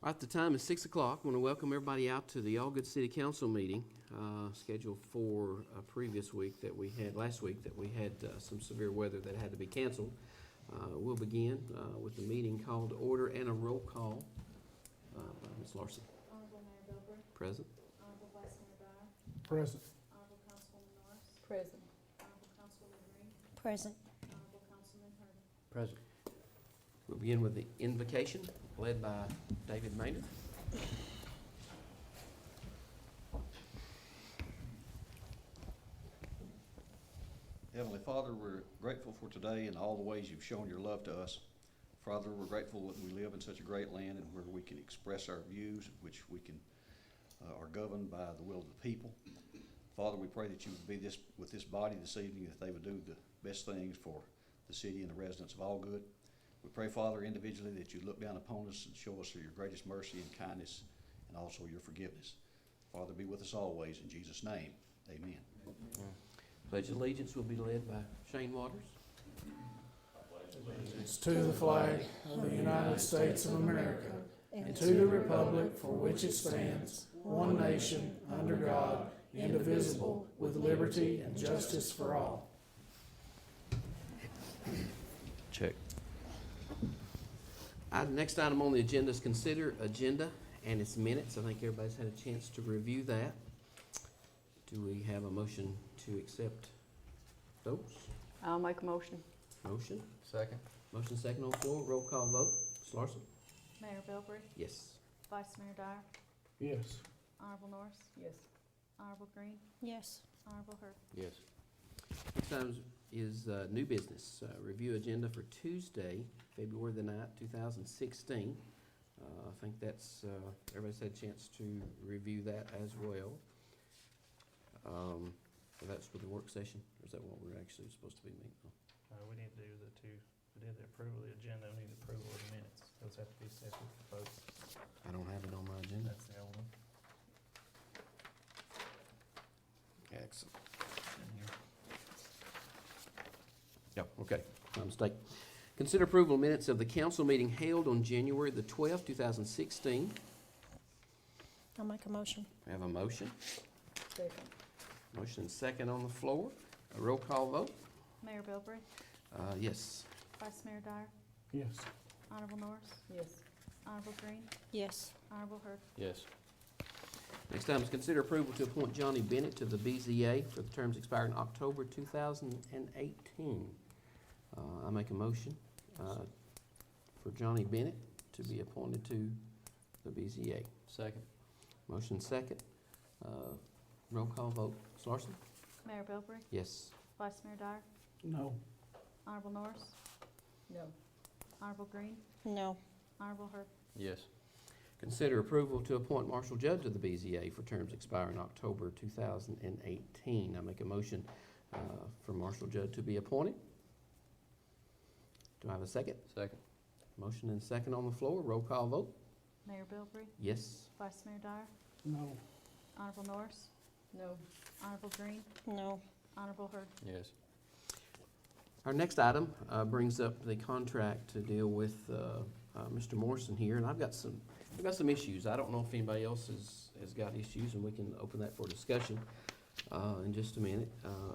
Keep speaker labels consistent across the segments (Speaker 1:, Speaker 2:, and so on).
Speaker 1: All right, the time is 6 o'clock. I want to welcome everybody out to the Algood City Council meeting, scheduled for a previous week that we had, last week, that we had some severe weather that had to be canceled. We'll begin with the meeting called to order and a roll call by Ms. Larson.
Speaker 2: Honorable Mayor Bilbray.
Speaker 1: Present.
Speaker 2: Honorable Vice Mayor Dyer.
Speaker 3: Present.
Speaker 2: Honorable Councilwoman Norris.
Speaker 4: Present.
Speaker 2: Honorable Councilwoman Green.
Speaker 4: Present.
Speaker 2: Honorable Councilman Hurd.
Speaker 3: Present.
Speaker 1: We'll begin with the invocation led by David Maynard.
Speaker 5: Heavenly Father, we're grateful for today and all the ways you've shown your love to us. Father, we're grateful that we live in such a great land and where we can express our views, which we can are governed by the will of the people. Father, we pray that you would be with this body this evening, that they would do the best things for the city and the residents of Algood. We pray, Father, individually that you look down upon us and show us your greatest mercy and kindness and also your forgiveness. Father, be with us always. In Jesus' name, amen.
Speaker 1: Pledge of Allegiance will be led by Shane Waters.
Speaker 3: Allegiance to the flag of the United States of America and to the republic for which it stands, one nation, under God, indivisible, with liberty and justice for all.
Speaker 1: Check. Next item on the agenda is consider agenda and its minutes. I think everybody's had a chance to review that. Do we have a motion to accept those?
Speaker 4: I'll make a motion.
Speaker 1: Motion?
Speaker 3: Second.
Speaker 1: Motion second on the floor. Roll call vote. Ms. Larson?
Speaker 2: Mayor Bilbray.
Speaker 1: Yes.
Speaker 2: Vice Mayor Dyer.
Speaker 3: Yes.
Speaker 2: Honorable Norris.
Speaker 4: Yes.
Speaker 2: Honorable Green.
Speaker 4: Yes.
Speaker 2: Honorable Hurd.
Speaker 3: Yes.
Speaker 1: Next item is new business. Review agenda for Tuesday, February the 9th, 2016. I think that's, everybody's had a chance to review that as well. So that's for the work session, or is that what we're actually supposed to be meeting on?
Speaker 6: We need to do the two, we did the approval of the agenda, we need approval of the minutes. Those have to be separate votes.
Speaker 1: I don't have it on my agenda.
Speaker 6: That's the old one.
Speaker 1: Excellent. Yeah, okay, my mistake. Consider approval of minutes of the council meeting held on January the 12th, 2016.
Speaker 4: I'll make a motion.
Speaker 1: We have a motion.
Speaker 4: Second.
Speaker 1: Motion and second on the floor. A roll call vote.
Speaker 2: Mayor Bilbray.
Speaker 1: Yes.
Speaker 2: Vice Mayor Dyer.
Speaker 3: Yes.
Speaker 2: Honorable Norris.
Speaker 4: Yes.
Speaker 2: Honorable Green.
Speaker 4: Yes.
Speaker 2: Honorable Hurd.
Speaker 3: Yes.
Speaker 1: Next item is consider approval to appoint Johnny Bennett to the BZA for the terms expiring October 2018. I make a motion for Johnny Bennett to be appointed to the BZA.
Speaker 3: Second.
Speaker 1: Motion second. Roll call vote. Ms. Larson?
Speaker 2: Mayor Bilbray.
Speaker 1: Yes.
Speaker 2: Vice Mayor Dyer.
Speaker 3: No.
Speaker 2: Honorable Norris.
Speaker 4: No.
Speaker 2: Honorable Green.
Speaker 4: No.
Speaker 2: Honorable Hurd.
Speaker 3: Yes.
Speaker 1: Consider approval to appoint Marshall Judd to the BZA for terms expiring October 2018. I make a motion for Marshall Judd to be appointed. Do I have a second?
Speaker 3: Second.
Speaker 1: Motion and second on the floor. Roll call vote.
Speaker 2: Mayor Bilbray.
Speaker 1: Yes.
Speaker 2: Vice Mayor Dyer.
Speaker 3: No.
Speaker 2: Honorable Norris.
Speaker 4: No.
Speaker 2: Honorable Green.
Speaker 4: No.
Speaker 2: Honorable Hurd.
Speaker 3: Yes.
Speaker 1: Our next item brings up the contract to deal with Mr. Morrison here, and I've got some issues. I don't know if anybody else has got issues, and we can open that for discussion in just a minute.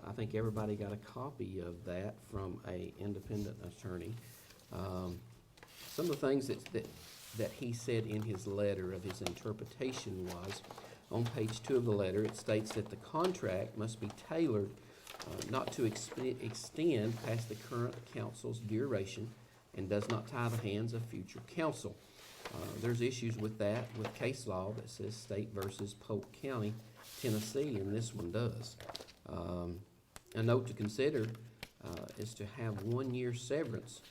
Speaker 1: I think everybody got a copy of that from a independent attorney. Some of the things that he said in his letter of his interpretation was, on page 2 of the letter, it states that the contract must be tailored not to extend past the current council's duration and does not tie the hands of future council. There's issues with that, with case law that says State versus Polk County, Tennessee, and this one does. A note to consider is to have 1 year severance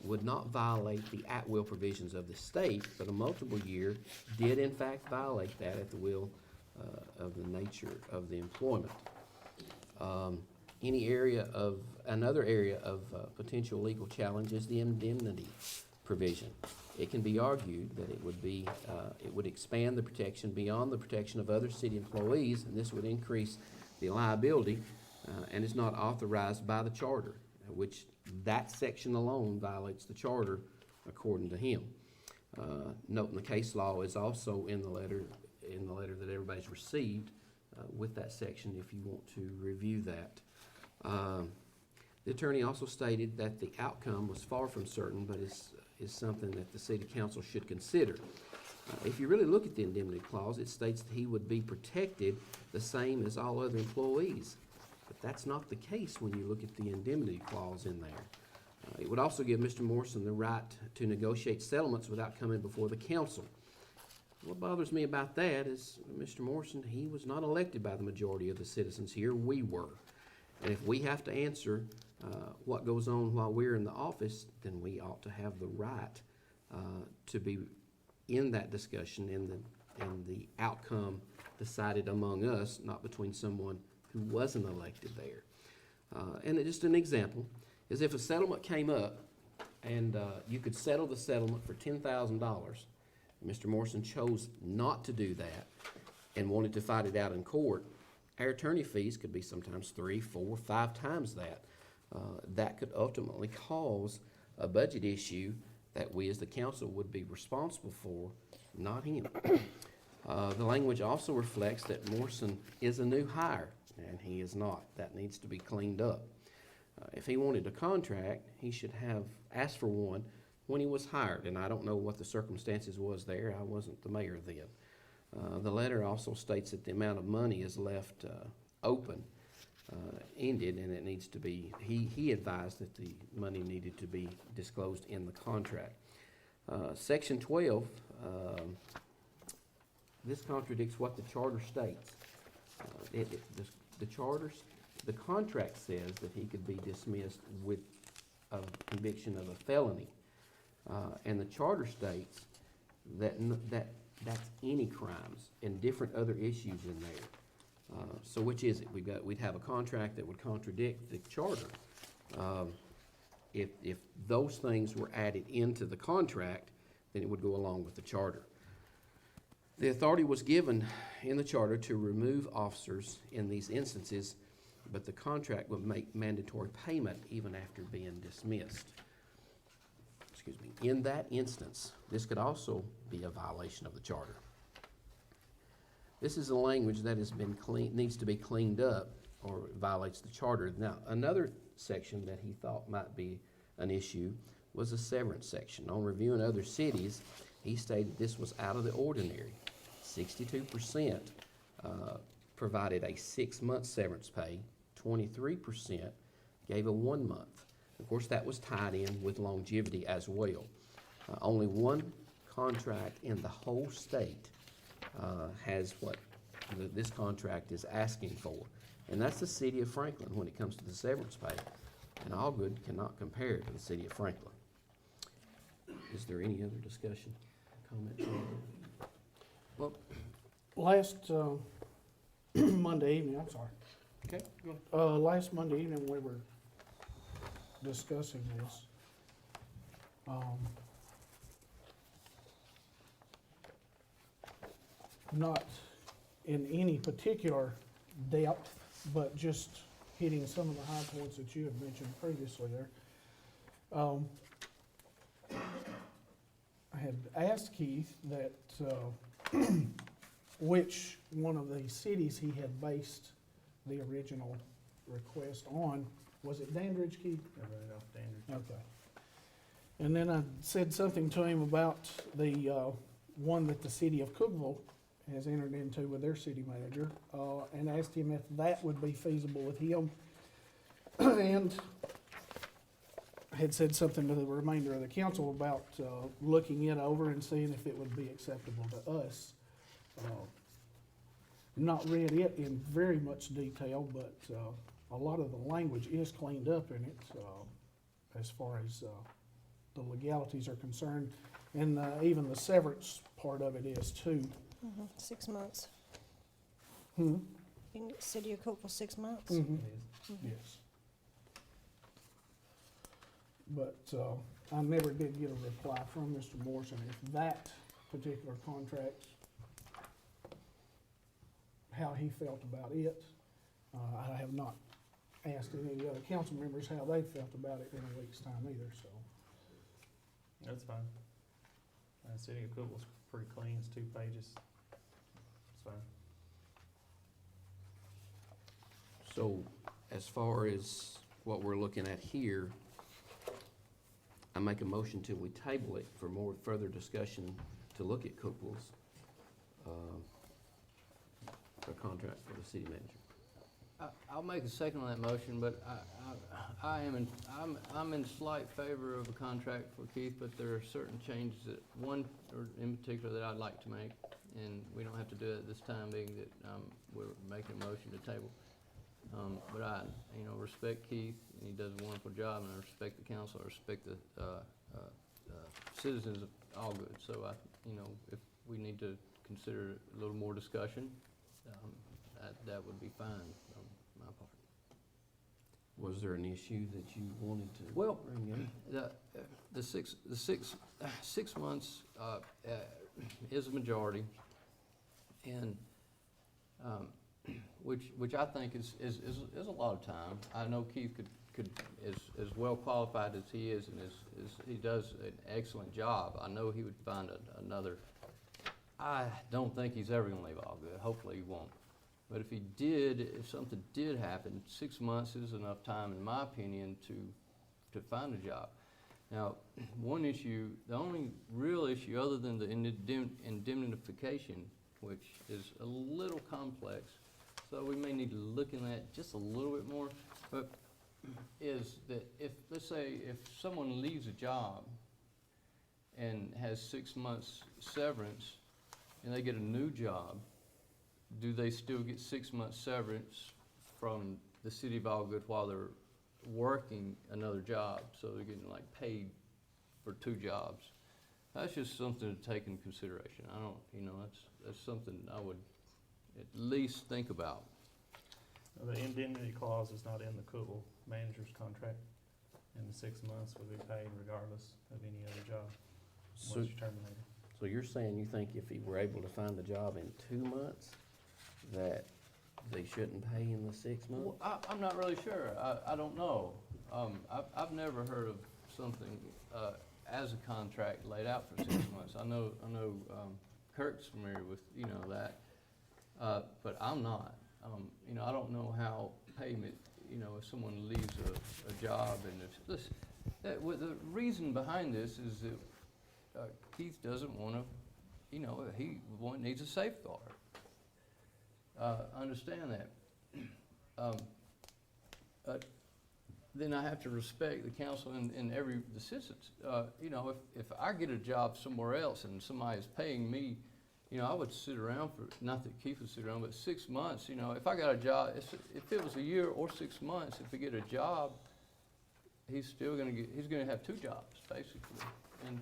Speaker 1: would not violate the at-will provisions of the state, but a multiple year did in fact violate that at the will of the nature of the employment. Another area of potential legal challenge is the indemnity provision. It can be argued that it would expand the protection beyond the protection of other city employees, and this would increase the liability and is not authorized by the charter, which that section alone violates the charter according to him. Note in the case law is also in the letter that everybody's received with that section if you want to review that. The attorney also stated that the outcome was far from certain, but is something that the city council should consider. If you really look at the indemnity clause, it states that he would be protected the same as all other employees. But that's not the case when you look at the indemnity clause in there. It would also give Mr. Morrison the right to negotiate settlements without coming before the council. What bothers me about that is Mr. Morrison, he was not elected by the majority of the citizens here. We were. And if we have to answer what goes on while we're in the office, then we ought to have the right to be in that discussion and the outcome decided among us, not between someone who wasn't elected there. And just an example is if a settlement came up and you could settle the settlement for $10,000, Mr. Morrison chose not to do that and wanted to fight it out in court, our attorney fees could be sometimes 3, 4, 5 times that. That could ultimately cause a budget issue that we as the council would be responsible for, not him. The language also reflects that Morrison is a new hire, and he is not. That needs to be cleaned up. If he wanted a contract, he should have asked for one when he was hired, and I don't know what the circumstances was there. I wasn't the mayor then. The letter also states that the amount of money is left open, ended, and it needs to be, he advised that the money needed to be disclosed in the contract. Section 12, this contradicts what the charter states. The contract says that he could be dismissed with a conviction of a felony. And the charter states that that's any crimes and different other issues in there. So which is it? We'd have a contract that would contradict the charter. If those things were added into the contract, then it would go along with the charter. The authority was given in the charter to remove officers in these instances, but the contract would make mandatory payment even after being dismissed. Excuse me. In that instance, this could also be a violation of the charter. This is a language that has been needs to be cleaned up or violates the charter. Now, another section that he thought might be an issue was a severance section. On reviewing other cities, he stated this was out of the ordinary. 62% provided a 6-month severance pay. 23% gave a 1 month. Of course, that was tied in with longevity as well. Only one contract in the whole state has what this contract is asking for, and that's the city of Franklin when it comes to the severance pay. And Algood cannot compare to the city of Franklin. Is there any other discussion, comments?
Speaker 3: Well, last Monday evening, I'm sorry.
Speaker 1: Okay, go ahead.
Speaker 3: Last Monday evening, we were discussing this. Not in any particular depth, but just hitting some of the high points that you had mentioned previously there. I had asked Keith that which one of the cities he had based the original request on. Was it Dandridge, Keith?
Speaker 6: I read it off Dandridge.
Speaker 3: Okay. And then I said something to him about the one that the city of Cookeville has entered into with their city manager, and asked him if that would be feasible with him. And I had said something to the remainder of the council about looking it over and seeing if it would be acceptable to us. Not read it in very much detail, but a lot of the language is cleaned up in it as far as the legalities are concerned, and even the severance part of it is too.
Speaker 4: 6 months.
Speaker 3: Hmm?
Speaker 4: In the city of Cookeville, 6 months.
Speaker 3: Mhm.
Speaker 6: It is.
Speaker 3: Yes. But I never did get a reply from Mr. Morrison if that particular contract, how he felt about it. I have not asked any of the other council members how they felt about it in a week's time either, so.
Speaker 6: That's fine. I City of Cookville's pretty clean, it's 2 pages. It's fine.
Speaker 1: So as far as what we're looking at here, I make a motion till we table it for more further discussion to look at Cookville's, for contract for the city manager.
Speaker 7: I'll make a second on that motion, but I'm in slight favor of a contract for Keith, but there are certain changes that, one, or in particular, that I'd like to make, and we don't have to do it this time, being that, we're making a motion to table. But I, respect Keith, and he does a wonderful job, and I respect the council, I respect the, citizens of Algood. So if we need to consider a little more discussion, that would be fine on my part.
Speaker 1: Was there an issue that you wanted to
Speaker 7: Well,
Speaker 1: bring in?
Speaker 7: The 6 months is a majority, and which I think is a lot of time. I know Keith could as well qualified as he is, and he does an excellent job. I know he would find another. I don't think he's ever going to leave Algood. Hopefully he won't. But if he did, if something did happen, 6 months is enough time, in my opinion, to find a job. Now, one issue, the only real issue other than the indemnification, which is a little complex, so we may need to look in that just a little bit more, but is that if, let's say, if someone leaves a job and has 6 months severance and they get a new job, do they still get 6 months severance from the city of Algood while they're working another job? So they're getting like paid for 2 jobs. That's just something to take into consideration. I don't, that's something I would at least think about.
Speaker 6: The indemnity clause is not in the Cookville manager's contract, and the 6 months would be paid regardless of any other job,
Speaker 1: So,
Speaker 6: once you're terminated.
Speaker 1: so you're saying you think if he were able to find a job in 2 months, that they shouldn't pay in the 6 months?
Speaker 7: Well, I'm not really sure. I don't know. I've never heard of something as a contract laid out for 6 months. I know Kirk's familiar with that, but I'm not. I don't know how payment. If someone leaves a job, and if listen, the reason behind this is that Keith doesn't want to. He needs a safeguard. Understand that. Then I have to respect the council and the citizens. If I get a job somewhere else and somebody's paying me, I would sit around for, not that Keith would sit around, but 6 months, if I got a job, if it was a year or 6 months, if we get a job, he's going to have 2 jobs, basically. And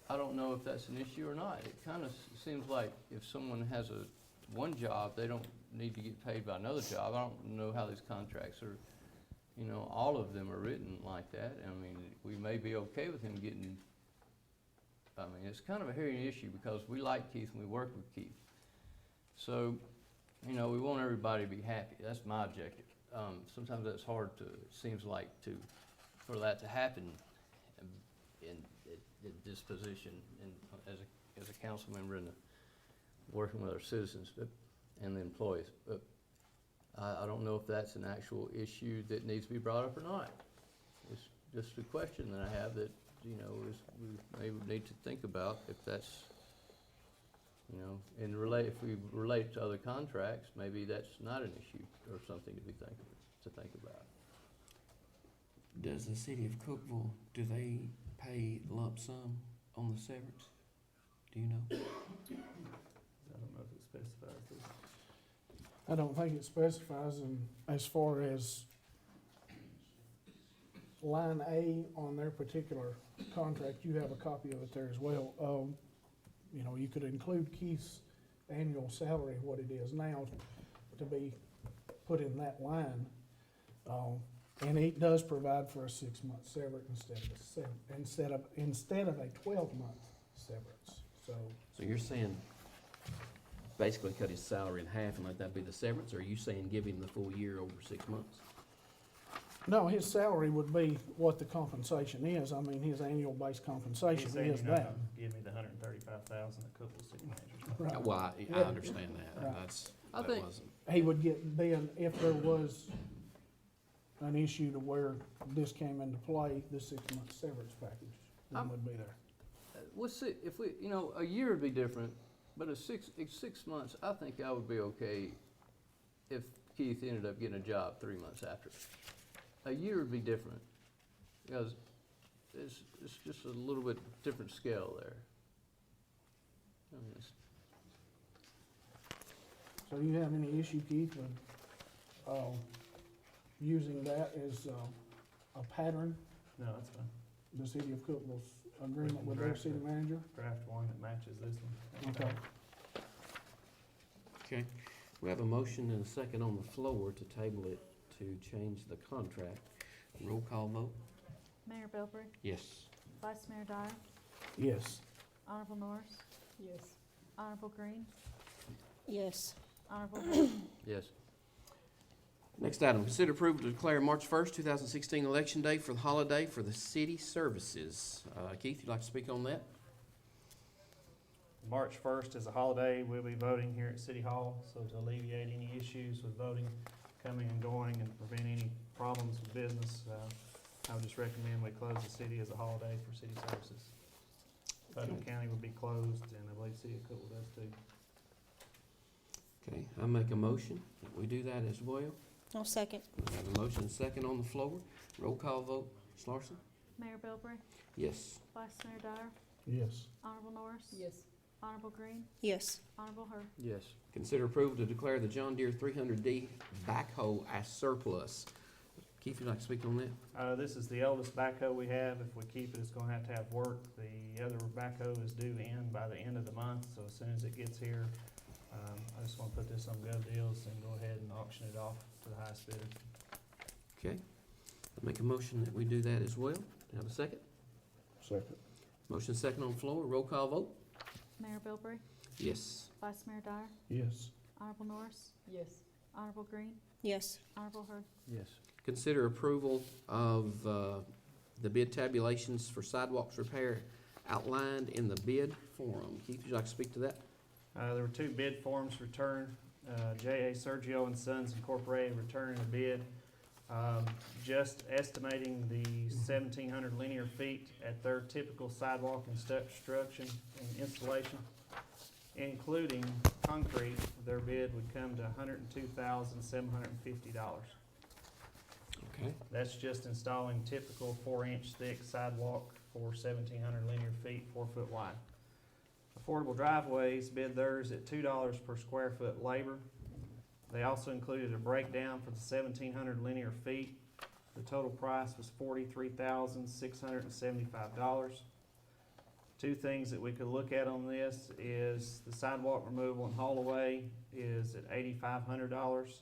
Speaker 7: I don't know if that's an issue or not. It kind of seems like if someone has one job, they don't need to get paid by another job. I don't know how these contracts are, all of them are written like that. I mean, we may be okay with him getting, it's kind of a hairy issue because we like Keith and we work with Keith. So, we want everybody to be happy. That's my objective. Sometimes that's hard seems like for that to happen in this position and as a council member and working with our citizens and the employees. But I don't know if that's an actual issue that needs to be brought up or not. It's just a question that I have that, is we maybe need to think about if that's, if we relate to other contracts, maybe that's not an issue or something to think about.
Speaker 1: Does the city of Cookville, do they pay lump sum on the severance? Do you know?
Speaker 6: I don't know if it specifies this.
Speaker 3: I don't think it specifies, and as far as line A on their particular contract, you have a copy of it there as well. You could include Keith's annual salary, what it is now, to be put in that line. And it does provide for a 6-month severance instead of a 12-month severance.
Speaker 1: So you're saying basically cut his salary in half and let that be the severance, or are you saying give him the full year over 6 months?
Speaker 3: No, his salary would be what the compensation is. I mean, his annual base compensation
Speaker 6: He's saying
Speaker 3: is
Speaker 6: you're not
Speaker 3: that.
Speaker 6: gonna give me the $135,000 that Cookville City Manager's.
Speaker 3: Right.
Speaker 1: Well, I
Speaker 3: Yeah.
Speaker 1: understand that.
Speaker 3: Right.
Speaker 7: I
Speaker 1: That
Speaker 7: think-
Speaker 1: wasn't.
Speaker 3: He would get Ben if there was an issue to where this came into play, the 6-month severance package then would be there.
Speaker 7: We'll see, if we, you know, a year would be different, but a 6 months, I think I would be okay if Keith ended up getting a job 3 months after. A year would be different, because it's just a little bit different scale there. I mean,
Speaker 3: So do you have any issue, Keith, with, using that as, a pattern,
Speaker 6: No, that's fine.
Speaker 3: the city of Cookville's agreement
Speaker 6: can
Speaker 3: with their
Speaker 6: draft
Speaker 3: city
Speaker 6: it.
Speaker 3: manager?
Speaker 6: Draft one that matches this one.
Speaker 3: Okay.
Speaker 1: Okay. We have a motion and a second on the floor to table it to change the contract. Roll call vote?
Speaker 2: Mayor Bilbrey,
Speaker 1: Yes.
Speaker 2: Vice Mayor Dyer,
Speaker 3: Yes.
Speaker 2: Honorable Norris,
Speaker 4: Yes.
Speaker 2: Honorable Green,
Speaker 4: Yes.
Speaker 2: Honorable Hood,
Speaker 7: yes.
Speaker 1: Next item, consider approval to declare March 1st, 2016 Election Day for the holiday for the city services. Keith, you'd like to speak on that?
Speaker 6: March 1st is a holiday. We'll be voting here at City Hall, so to alleviate any issues with voting coming and going and prevent any problems with business, I would just recommend we close the city as a holiday for city services. Putnam
Speaker 1: Okay.
Speaker 6: County will be closed, and I believe City of Cookville does too.
Speaker 1: Okay, I make a motion that we do that as well.
Speaker 4: I'll second.
Speaker 1: We have a motion and second on the floor. Roll call vote. Ms. Larson?
Speaker 2: Mayor Bilbrey,
Speaker 1: Yes.
Speaker 2: Vice Mayor Dyer,
Speaker 3: Yes.
Speaker 2: Honorable Norris. Yes. Honorable Green,
Speaker 4: Yes.
Speaker 2: Honorable Hurd.
Speaker 7: Yes.
Speaker 1: Consider approval to declare the John Deere 300D backhoe as surplus. Keith, you'd like to speak on that?
Speaker 6: This is the oldest backhoe we have. If we keep it, it's gonna have to have work. The other backhoe is due in by the end of the month, so as soon as it gets here, I just wanna put this on Gov Deals and go ahead and auction it off to the highest bidder.
Speaker 1: Okay. I make a motion that we do that as well. Have a second?
Speaker 3: Second.
Speaker 1: Motion second on the floor. Roll call vote?
Speaker 2: Mayor Bilbrey,
Speaker 1: Yes.
Speaker 2: Vice Mayor Dyer,
Speaker 3: Yes.
Speaker 2: Honorable Norris. Yes. Honorable Green,
Speaker 4: Yes.
Speaker 2: Honorable Hurd.
Speaker 7: Yes.
Speaker 1: Consider approval of the bid tabulations for sidewalks repair outlined in the bid form. Keith, would you like to speak to that?
Speaker 6: There were 2 bid forms returned. J.A. Sergio and Sons Incorporated returning a bid, just estimating the 1,700 linear feet at their typical sidewalk and step construction and installation, including concrete. Their bid would come to $102,750.
Speaker 1: Okay.
Speaker 6: That's just installing typical 4-inch thick sidewalk for 1,700 linear feet, 4 foot wide. Affordable Driveways bid theirs at $2 per square foot labor. They also included a breakdown for the 1,700 linear feet. The total price was $43,675. 2 things that we could look at on this is the sidewalk removal and haul away is at $8,500,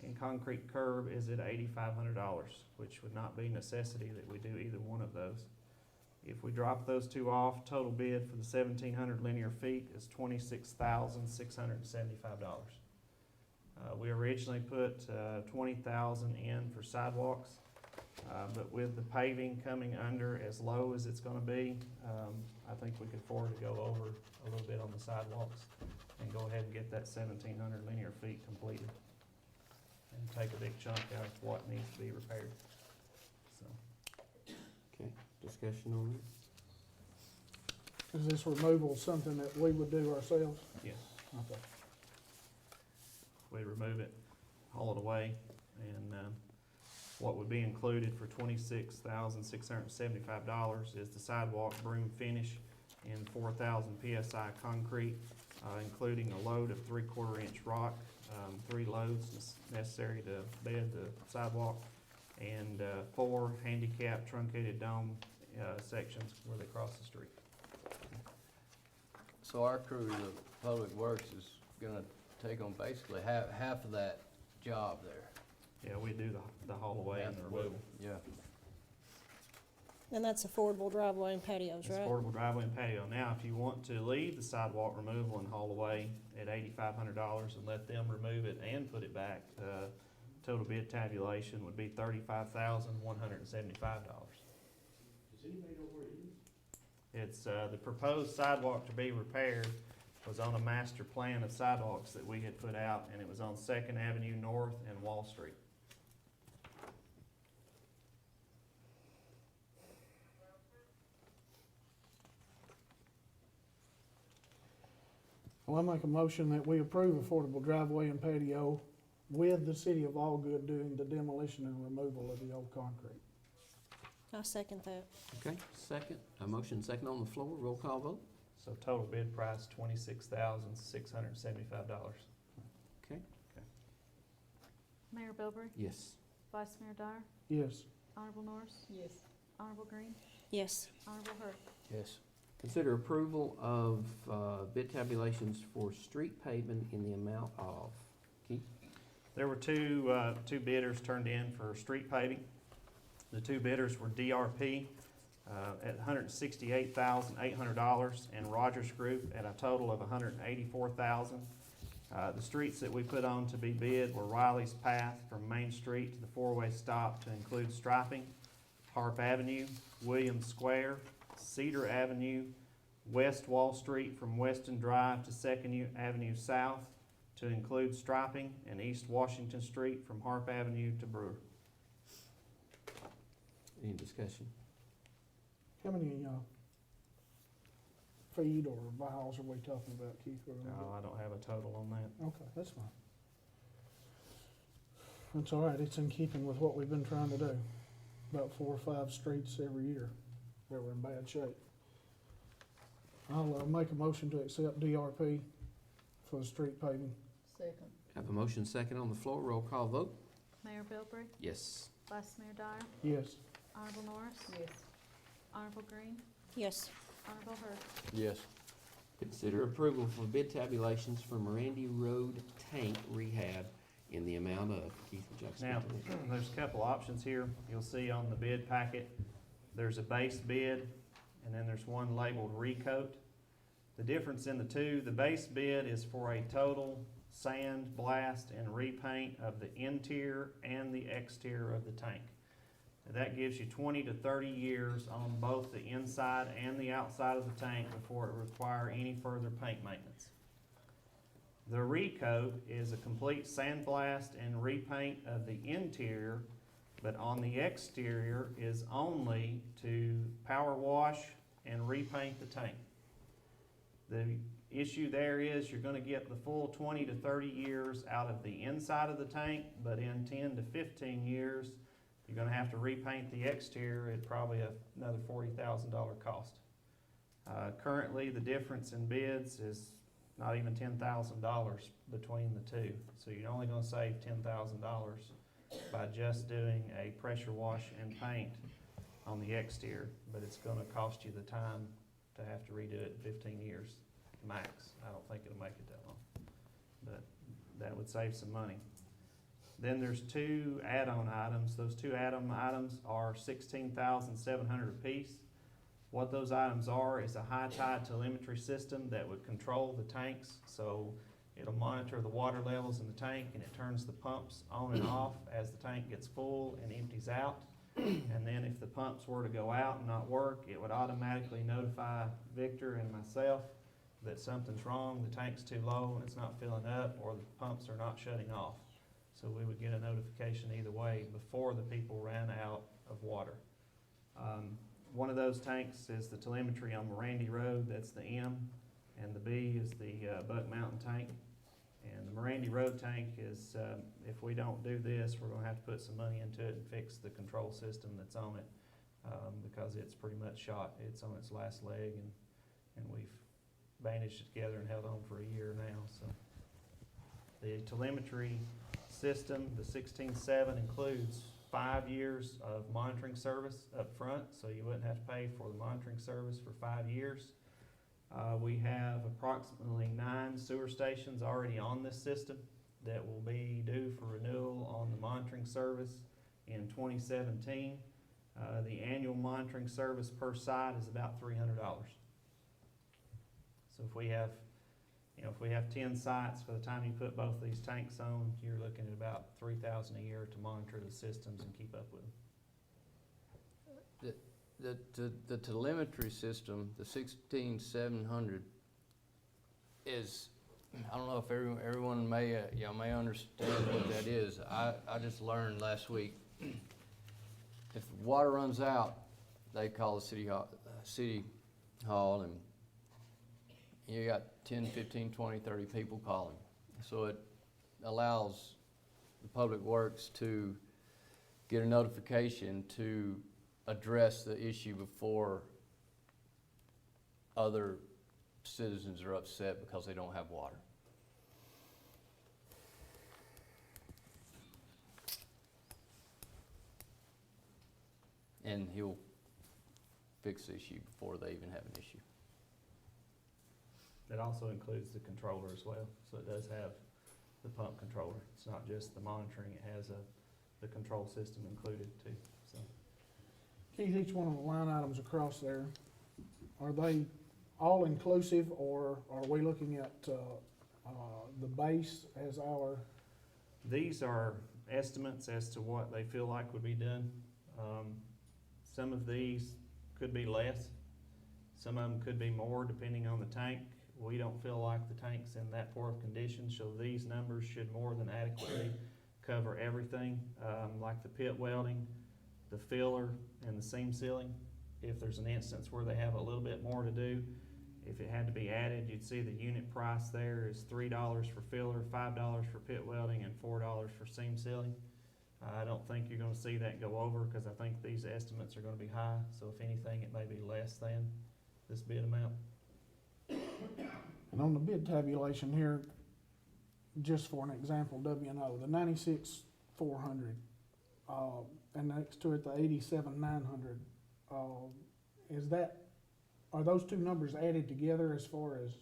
Speaker 6: and concrete curb is at $8,500, which would not be necessity that we do either one of those. If we drop those 2 off, total bid for the 1,700 linear feet is $26,675. We originally put $20,000 in for sidewalks, but with the paving coming under as low as it's gonna be, I think we could afford to go over a little bit on the sidewalks and go ahead and get that 1,700 linear feet completed and take a big chunk out of what needs to be repaired. So,
Speaker 1: Okay. Discussion on that?
Speaker 3: Is this removal something that we would do ourselves?
Speaker 6: yes,
Speaker 3: Okay.
Speaker 6: we remove it, haul it away, and what would be included for $26,675 is the sidewalk broom finish and 4,000 PSI concrete, including a load of 3/4 inch rock, 3 loads necessary to bed the sidewalk, and 4 handicap truncated dome sections where they cross the street.
Speaker 7: So our crew, the Public Works, is gonna take on basically half of that job there.
Speaker 6: Yeah, we do the haul away and the removal.
Speaker 7: Yeah.
Speaker 4: And that's affordable driveway and patios,
Speaker 6: It's
Speaker 4: right?
Speaker 6: affordable driveway and patio. Now, if you want to leave the sidewalk removal and haul away at $8,500 and let them remove it and put it back, Total bid tabulation would be $35,175.
Speaker 1: Does anybody know where it is?
Speaker 6: It's, the proposed sidewalk to be repaired was on a master plan of sidewalks that we had put out, and it was on Second Avenue North and Wall Street.
Speaker 3: Well, I make a motion that we approve affordable driveway and patio with the city of Algood doing the demolition and removal of the old concrete.
Speaker 4: I second that.
Speaker 1: Okay, second, a motion second on the floor, roll call vote.
Speaker 6: So total bid price, $26,675.
Speaker 1: Okay.
Speaker 2: Mayor Bilbrey?
Speaker 1: Yes.
Speaker 2: Vice Mayor Dyer?
Speaker 3: Yes.
Speaker 2: Honorable Norris? Yes. Honorable Green?
Speaker 4: Yes.
Speaker 2: Honorable Hurd?
Speaker 7: Yes.
Speaker 1: Consider approval of bid tabulations for street pavement in the amount of, Keith?
Speaker 6: There were two bidders turned in for street paving. The two bidders were DRP at $168,800 and Rogers Group at a total of $184,000. The streets that we put on to be bid were Riley's Path from Main Street to the four-way stop to include striping, Harp Avenue, Williams Square, Cedar Avenue, West Wall Street from Weston Drive to Second Avenue South to include striping, and East Washington Street from Harp Avenue to Brewer.
Speaker 1: Any discussion?
Speaker 3: How many, feet or miles are we talking about, Keith?
Speaker 6: No, I don't have a total on that.
Speaker 3: Okay, that's fine. That's all right, it's in keeping with what we've been trying to do. About 4 or 5 streets every year that were in bad shape. I'll make a motion to accept DRP for the street paving.
Speaker 2: Second.
Speaker 1: Have a motion second on the floor, roll call vote.
Speaker 2: Mayor Bilbrey?
Speaker 1: Yes.
Speaker 2: Vice Mayor Dyer?
Speaker 3: Yes.
Speaker 2: Honorable Norris? Yes. Honorable Green?
Speaker 4: Yes.
Speaker 2: Honorable Hurd?
Speaker 7: Yes.
Speaker 1: Consider approval for bid tabulations for Mirandy Road tank rehab in the amount of, Keith, would you like to speak
Speaker 6: Now,
Speaker 1: to this?
Speaker 6: there's a couple options here. You'll see on the bid packet, there's a base bid, and then there's one labeled recoat. The difference in the two, the base bid is for a total sand, blast, and repaint of the interior and the exterior of the tank. That gives you 20 to 30 years on both the inside and the outside of the tank before it require any further paint maintenance. The recoat is a complete sandblast and repaint of the interior, but on the exterior is only to power wash and repaint the tank. The issue there is you're gonna get the full 20 to 30 years out of the inside of the tank, but in 10 to 15 years, you're gonna have to repaint the exterior at probably another $40,000 cost. Currently, the difference in bids is not even $10,000 between the two. So you're only gonna save $10,000 by just doing a pressure wash and paint on the exterior, but it's gonna cost you the time to have to redo it in 15 years max. I don't think it'll make it that long, but that would save some money. Then there's two add-on items. Those two add-on items are $16,700 apiece. What those items are is a high tide telemetry system that would control the tanks. So it'll monitor the water levels in the tank, and it turns the pumps on and off as the tank gets full and empties out. And then if the pumps were to go out and not work, it would automatically notify Victor and myself that something's wrong, the tank's too low and it's not filling up, or the pumps are not shutting off. So we would get a notification either way before the people ran out of water. One of those tanks is the telemetry on Mirandy Road, that's the M, and the B is the Buck Mountain tank. And the Mirandy Road tank is, if we don't do this, we're gonna have to put some money into it and fix the control system that's on it, because it's pretty much shot. It's on its last leg, and we've bandaged it together and held on for a year now, so. The telemetry system, the 16.7, includes 5 years of monitoring service up front, so you wouldn't have to pay for the monitoring service for 5 years. We have approximately 9 sewer stations already on this system that will be due for renewal on the monitoring service in 2017. The annual monitoring service per site is about $300. So if we have You know, if we have 10 sites, by the time you put both these tanks on, you're looking at about $3,000 a year to monitor the systems and keep up with them.
Speaker 7: The telemetry system, the 16700, is, I don't know if everyone may, may understand what that is. I just learned last week, if water runs out, they call the city hall, and you got 10, 15, 20, 30 people calling. So it allows the public works to get a notification to address the issue before other citizens are upset because they don't have water. And he'll fix the issue before they even have an issue.
Speaker 6: It also includes the controller as well, so it does have the pump controller. It's not just the monitoring, it has the control system included too, so.
Speaker 3: Keith, each one of the line items across there, are they all inclusive, or are we looking at the base as our?
Speaker 6: These are estimates as to what they feel like would be done. Some of these could be less, some of them could be more depending on the tank. We don't feel like the tank's in that poor of condition, so these numbers should more than adequately cover everything, like the pit welding, the filler, and the seam sealing. If there's an instance where they have a little bit more to do, if it had to be added, you'd see the unit price there is $3 for filler, $5 for pit welding, and $4 for seam sealing. I don't think you're gonna see that go over, because I think these estimates are gonna be high, so if anything, it may be less than this bid amount.
Speaker 3: And on the bid tabulation here, just for an example, W&O, the 96,400, and next to it, the 87,900, are those two numbers added together as far as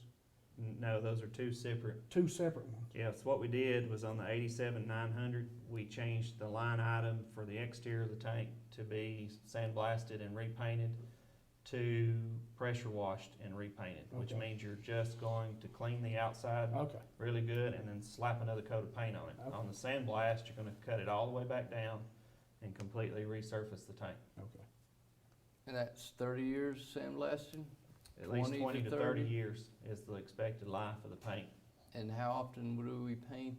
Speaker 6: No, those are two separate.
Speaker 3: two separate ones?
Speaker 6: Yes, what we did was on the 87,900, we changed the line item for the exterior of the tank to be sandblasted and repainted to pressure washed and repainted, which
Speaker 3: Okay.
Speaker 6: means you're just going to clean the outside
Speaker 3: Okay,
Speaker 6: really good and then slap another coat of paint on it.
Speaker 3: Okay.
Speaker 6: On the sandblast, you're gonna cut it all the way back down and completely resurface the tank.
Speaker 3: okay.
Speaker 7: And that's 30 years sandblasting?
Speaker 6: At least
Speaker 7: 20 to
Speaker 6: 20 to 30
Speaker 7: 30?
Speaker 6: years is the expected life of the paint.
Speaker 7: And how often would we paint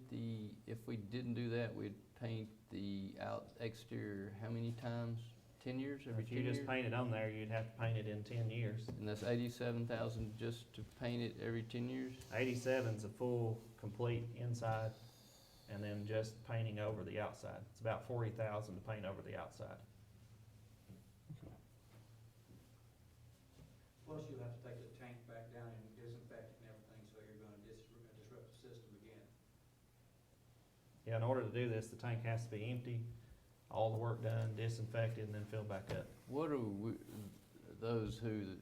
Speaker 7: if we didn't do that, we'd paint the exterior, how many times? 10 years, every
Speaker 6: If
Speaker 7: 10
Speaker 6: you
Speaker 7: years?
Speaker 6: just paint it on there, you'd have to paint it in 10 years.
Speaker 7: And that's 87,000 just to paint it every 10 years?
Speaker 6: 87's a full, complete inside, and then just painting over the outside. It's about 40,000 to paint over the outside.
Speaker 8: Plus, you'll have to take the tank back down and disinfect it and everything, so you're gonna disrupt the system again.
Speaker 6: Yeah, in order to do this, the tank has to be empty, all the work done, disinfected, and then filled back up.
Speaker 7: What are those who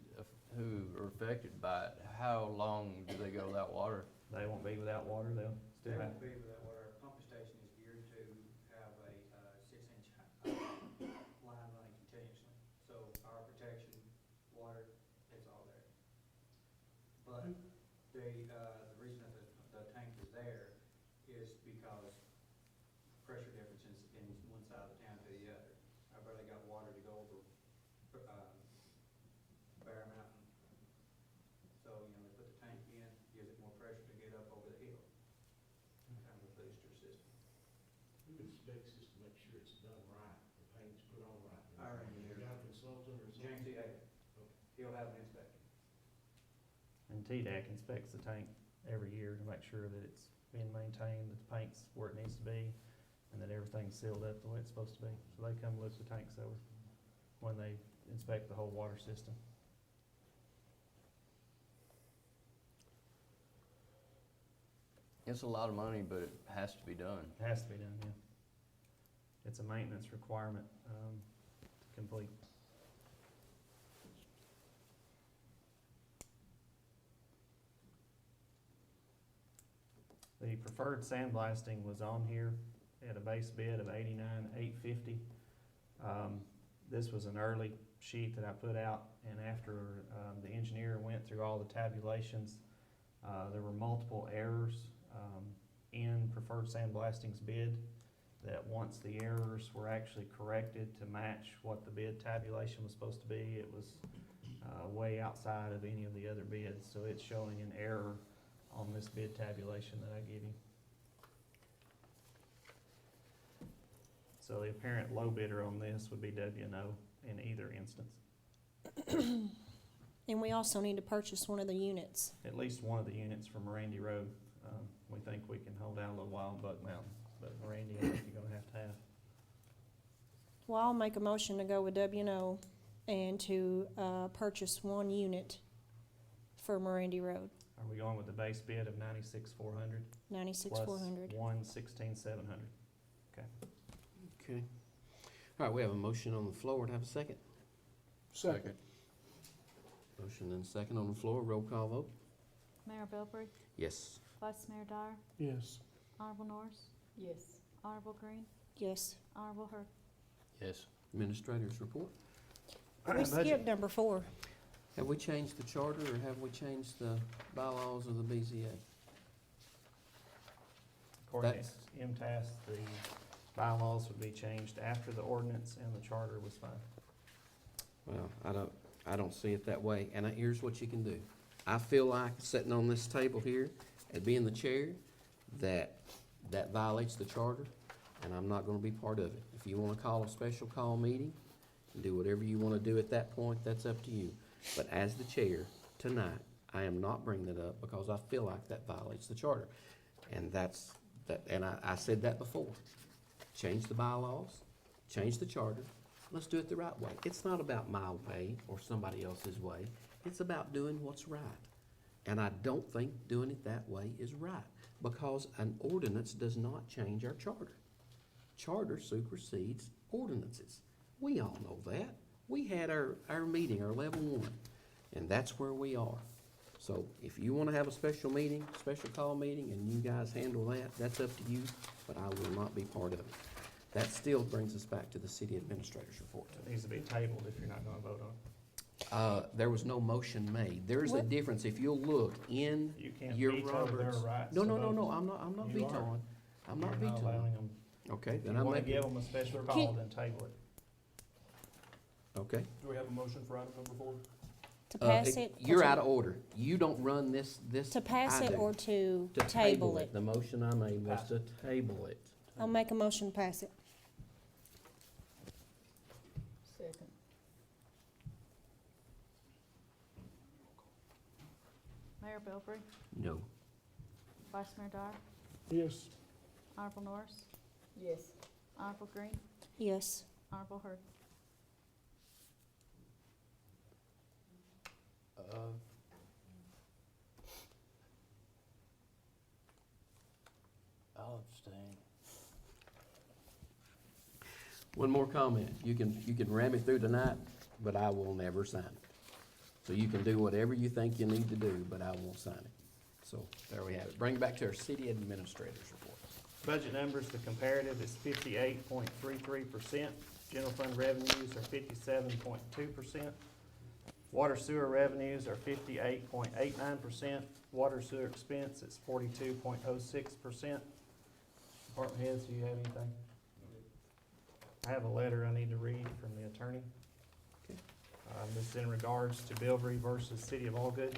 Speaker 7: are affected by it, how long do they go without water?
Speaker 6: They won't be without water, they'll
Speaker 8: They
Speaker 6: still have.
Speaker 8: won't be without water. Our pumping station is geared to have a 6-inch line running continuously. So power protection, water, it's all there. But the reason that the tank is there is because pressure differences in one side of the town to the other. I barely got water to go over Bear Mountain. So, they put the tank in, gives it more pressure to get up over the hill. Kind of a booster system.
Speaker 9: Who inspects this to make sure it's done right, the paint's put on right?
Speaker 8: Our engineer.
Speaker 9: You got a consultant or something?
Speaker 8: James T. Hagan. He'll have it inspected.
Speaker 6: And TDAC inspects the tank every year to make sure that it's being maintained, that the paint's where it needs to be, and that everything's sealed up the way it's supposed to be. So they come look the tanks over when they inspect the whole water system.
Speaker 7: It's a lot of money, but it has to be done.
Speaker 6: It has to be done, yeah. It's a maintenance requirement, to complete. The preferred sandblasting was on here at a base bid of $89,850. This was an early sheet that I put out, and after the engineer went through all the tabulations, There were multiple errors in Preferred Sandblasting's bid, that once the errors were actually corrected to match what the bid tabulation was supposed to be, it was way outside of any of the other bids. So it's showing an error on this bid tabulation that I give you. So the apparent low bidder on this would be W&O in either instance.
Speaker 4: And we also need to purchase one of the units.
Speaker 6: At least one of the units from Randy Road. We think we can hold out a little while in Buck Mountain, but Randy, I think you're gonna have to have.
Speaker 4: Well, I'll make a motion to go with W&O and to purchase one unit for Mirandy Road,
Speaker 6: Are we going with the base bid of 96,400
Speaker 4: $96,400.
Speaker 6: plus 116,700?
Speaker 1: Okay. All right, we have a motion on the floor. To have a second?
Speaker 3: Second.
Speaker 1: Motion and second on the floor. Roll call vote?
Speaker 2: Mayor Bilbrey?
Speaker 1: Yes.
Speaker 2: Vice Mayor Dyer?
Speaker 3: Yes.
Speaker 2: Honorable Norris?
Speaker 10: Yes.
Speaker 2: Honorable Green?
Speaker 4: Yes.
Speaker 2: Honorable Hurd?
Speaker 7: Yes.
Speaker 1: Administrators report.
Speaker 4: We
Speaker 6: Budget.
Speaker 4: skipped number 4.
Speaker 1: Have we changed the charter or have we changed the bylaws of the BZA?
Speaker 6: According
Speaker 1: That's-
Speaker 6: to MTS, the bylaws would be changed after the ordinance and the charter was fine.
Speaker 1: Well, I don't see it that way, and here's what you can do. I feel like sitting on this table here and being the chair, that violates the charter, and I'm not gonna be part of it. If you wanna call a special call meeting and do whatever you wanna do at that point, that's up to you. But as the chair, tonight, I am not bringing it up because I feel like that violates the charter. And I said that before. Change the bylaws, change the charter, let's do it the right way. It's not about my way or somebody else's way, it's about doing what's right. And I don't think doing it that way is right, because an ordinance does not change our charter. Charter supersedes ordinances. We all know that. We had our meeting, our level 1, and that's where we are. So if you wanna have a special meeting, special call meeting, and you guys handle that, that's up to you, but I will not be part of it. That still brings us back to the city administrator's report.
Speaker 6: It needs to be tabled if you're not gonna vote on it.
Speaker 1: There was no motion made. There's a
Speaker 4: What?
Speaker 1: difference. If you'll look in
Speaker 6: You can't
Speaker 1: your
Speaker 6: veto their
Speaker 1: Roberts.
Speaker 6: rights
Speaker 1: No,
Speaker 6: to
Speaker 1: no, no,
Speaker 6: vote.
Speaker 1: no, I'm not
Speaker 6: You are.
Speaker 1: vetoing. I'm not
Speaker 6: You're not allowing
Speaker 1: vetoing.
Speaker 6: them.
Speaker 1: Okay,
Speaker 6: If
Speaker 1: then
Speaker 6: you
Speaker 1: I'm
Speaker 6: wanna give
Speaker 1: making,
Speaker 6: them a special call, then table it.
Speaker 1: okay.
Speaker 11: Do we have a motion for item number 4?
Speaker 4: To pass it?
Speaker 1: You're out of order. You don't run this.
Speaker 4: To pass
Speaker 1: I
Speaker 4: it
Speaker 1: do.
Speaker 4: or to
Speaker 1: To
Speaker 4: table it?
Speaker 1: The motion I made was
Speaker 11: Pass
Speaker 1: to table it.
Speaker 4: I'll make a motion to pass it.
Speaker 10: Second.
Speaker 2: Mayor Bilbrey?
Speaker 1: No.
Speaker 2: Vice Mayor Dyer?
Speaker 3: Yes.
Speaker 2: Honorable Norris?
Speaker 10: Yes.
Speaker 2: Honorable Green?
Speaker 4: Yes.
Speaker 2: Honorable Hurd?
Speaker 7: I'll abstain.
Speaker 1: One more comment. You can ram it through tonight, but I will never sign it. So you can do whatever you think you need to do, but I won't sign it. So there we have it. Bring it back to our city administrator's report.
Speaker 6: Budget numbers, the comparative is 58.33%. General fund revenues are 57.2%. Water sewer revenues are 58.89%. Water sewer expense is 42.06%. Department heads, do you have anything? I have a letter I need to read from the attorney.
Speaker 1: Okay.
Speaker 6: This is in regards to Bilbrey versus City of Algood.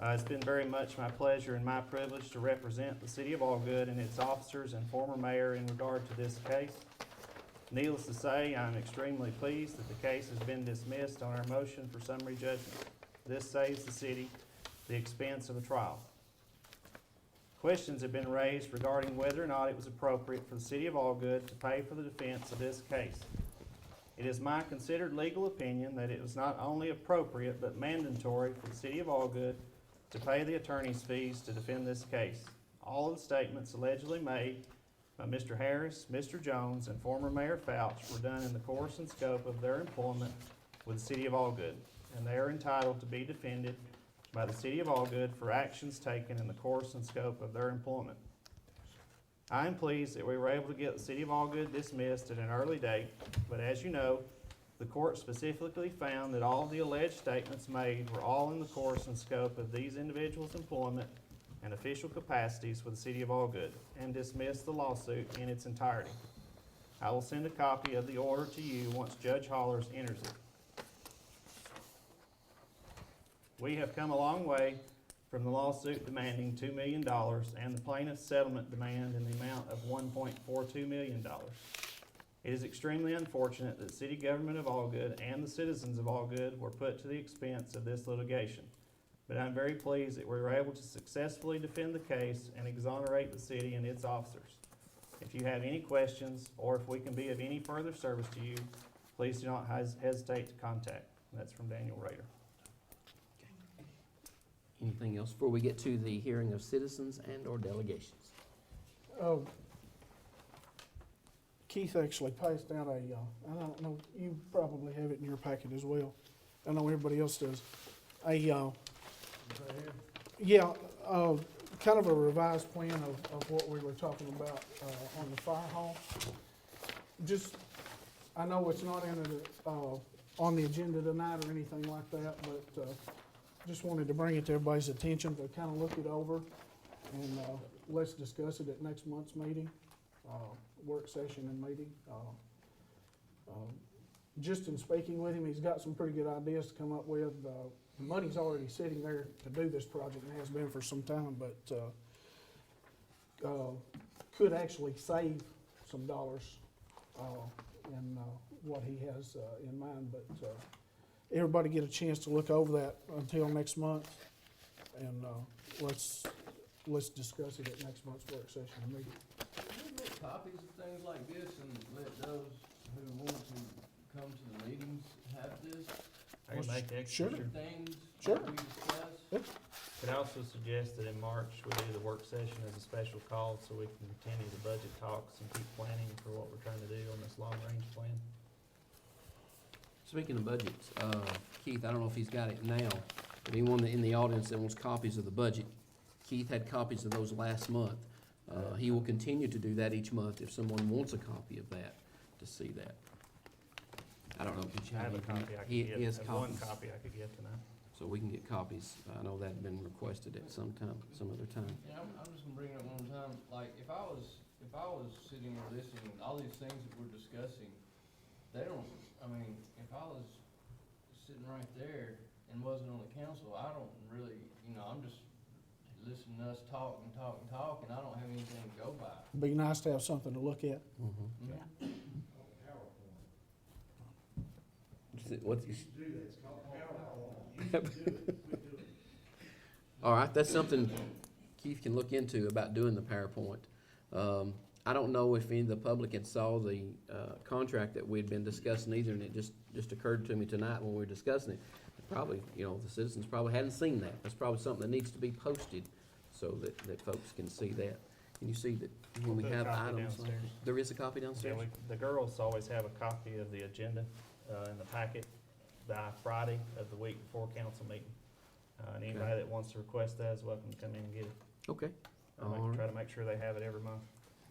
Speaker 6: It's been very much my pleasure and my privilege to represent the City of Algood and its officers and former mayor in regard to this case. Needless to say, I'm extremely pleased that the case has been dismissed on our motion for summary judgment. This saves the city the expense of a trial. Questions have been raised regarding whether or not it was appropriate for the City of Algood to pay for the defense of this case. It is my considered legal opinion that it was not only appropriate but mandatory for the City of Algood to pay the attorney's fees to defend this case. All of the statements allegedly made by Mr. Harris, Mr. Jones, and former Mayor Fouch were done in the course and scope of their employment with the City of Algood, and they are entitled to be defended by the City of Algood for actions taken in the course and scope of their employment. I am pleased that we were able to get the City of Algood dismissed at an early date, but as you know, The court specifically found that all of the alleged statements made were all in the course and scope of these individuals' employment and official capacities with the city of Algood, and dismissed the lawsuit in its entirety. I will send a copy of the order to you once Judge Hollers enters it. We have come a long way from the lawsuit demanding $2 million and the plaintiff's settlement demand in the amount of $1.42 million. It is extremely unfortunate that the city government of Algood and the citizens of Algood were put to the expense of this litigation. But I'm very pleased that we were able to successfully defend the case and exonerate the city and its officers. If you have any questions, or if we can be of any further service to you, please do not hesitate to contact. And that's from Daniel Rader.
Speaker 1: Anything else before we get to the hearing of citizens and/or delegations?
Speaker 3: Keith actually passed out I don't know, you probably have it in your packet as well. I know everybody else does. Kind of a revised plan of what we were talking about on the fire hall. Just, I know it's not on the agenda tonight or anything like that, but just wanted to bring it to everybody's attention to kind of look it over, and let's discuss it at next month's meeting, work session and meeting. Just in speaking with him, he's got some pretty good ideas to come up with. The money's already sitting there to do this project, and has been for some time, but could actually save some dollars in what he has in mind. But everybody get a chance to look over that until next month, and let's discuss it at next month's work session and meeting.
Speaker 7: Can we make copies of things like this and let those who want to come to the meetings have this?
Speaker 6: I can make extra.
Speaker 3: Sure.
Speaker 7: Things
Speaker 3: Sure.
Speaker 7: that we discuss?
Speaker 6: Could I also suggest that in March, we do the work session as a special call so we can continue the budget talks and keep planning for what we're trying to do on this long-range plan?
Speaker 1: Speaking of budgets, Keith, I don't know if he's got it now, but anyone in the audience that wants copies of the budget, Keith had copies of those last month. He will continue to do that each month if someone wants a copy of that, to see that. I don't know, did you
Speaker 6: I
Speaker 1: have
Speaker 6: have a
Speaker 1: anything?
Speaker 6: copy I could
Speaker 1: He
Speaker 6: get.
Speaker 1: has
Speaker 6: I have one
Speaker 1: copies,
Speaker 6: copy I could get tonight.
Speaker 1: so we can get copies. I know that had been requested at some time, some other time.
Speaker 7: Yeah, I'm just gonna bring it up one more time, like, if I was sitting there listening, all these things that we're discussing, they don't, I mean, if I was sitting right there and wasn't on the council, I don't really, I'm just listening to us talk and talk and talk, and I don't have anything to go by.
Speaker 3: Be nice to have something to look at.
Speaker 1: Mm-hmm.
Speaker 9: PowerPoint.
Speaker 1: What,
Speaker 9: You should do that, it's called PowerPoint. You should do it, quit doing it.
Speaker 1: all right, that's something Keith can look into about doing the PowerPoint. I don't know if any of the public had saw the contract that we'd been discussing either, and it just occurred to me tonight when we were discussing it. Probably, the citizens probably hadn't seen that. That's probably something that needs to be posted so that folks can see that. Can you see that when we
Speaker 6: We'll put a
Speaker 1: have
Speaker 6: copy
Speaker 1: items?
Speaker 6: downstairs.
Speaker 1: There is a copy
Speaker 6: Yeah,
Speaker 1: downstairs?
Speaker 6: the girls always have a copy of the agenda in the packet by Friday of the week before council meeting. And anybody that wants to request that is welcome to come in and get it.
Speaker 1: Okay.
Speaker 6: I try to make sure they have it every month.